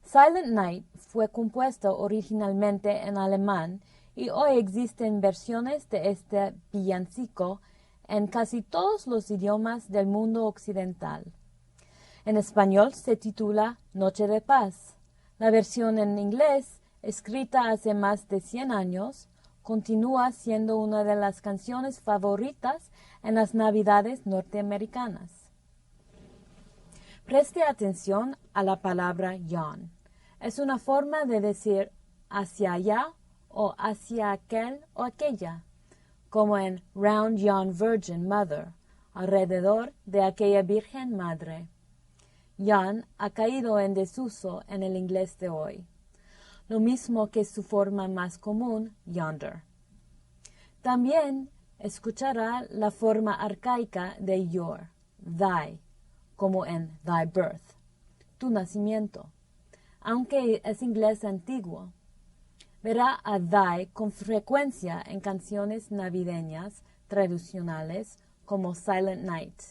Silent Night fue compuesto originalmente en alemán y hoy existen versiones de este villancico en casi todos los idiomas del mundo occidental. En español se titula Noche de Paz. La versión en inglés, escrita hace más de 100 años, continúa siendo una de las canciones favoritas en las Navidades norteamericanas. Preste atención a la palabra yon. Es una forma de decir hacia allá o hacia aquel o aquella, como en Round Yon Virgin Mother, alrededor de aquella Virgen Madre. Yon ha caído en desuso en el inglés de hoy, lo mismo que su forma más común, yonder. También escuchará la forma arcaica de your, thy, como en thy birth, tu nacimiento, aunque es inglés antiguo. Verá a thy con frecuencia en canciones navideñas tradicionales como Silent Night,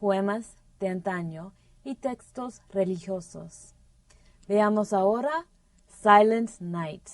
poemas de antaño y textos religiosos. Veamos ahora Silent Night.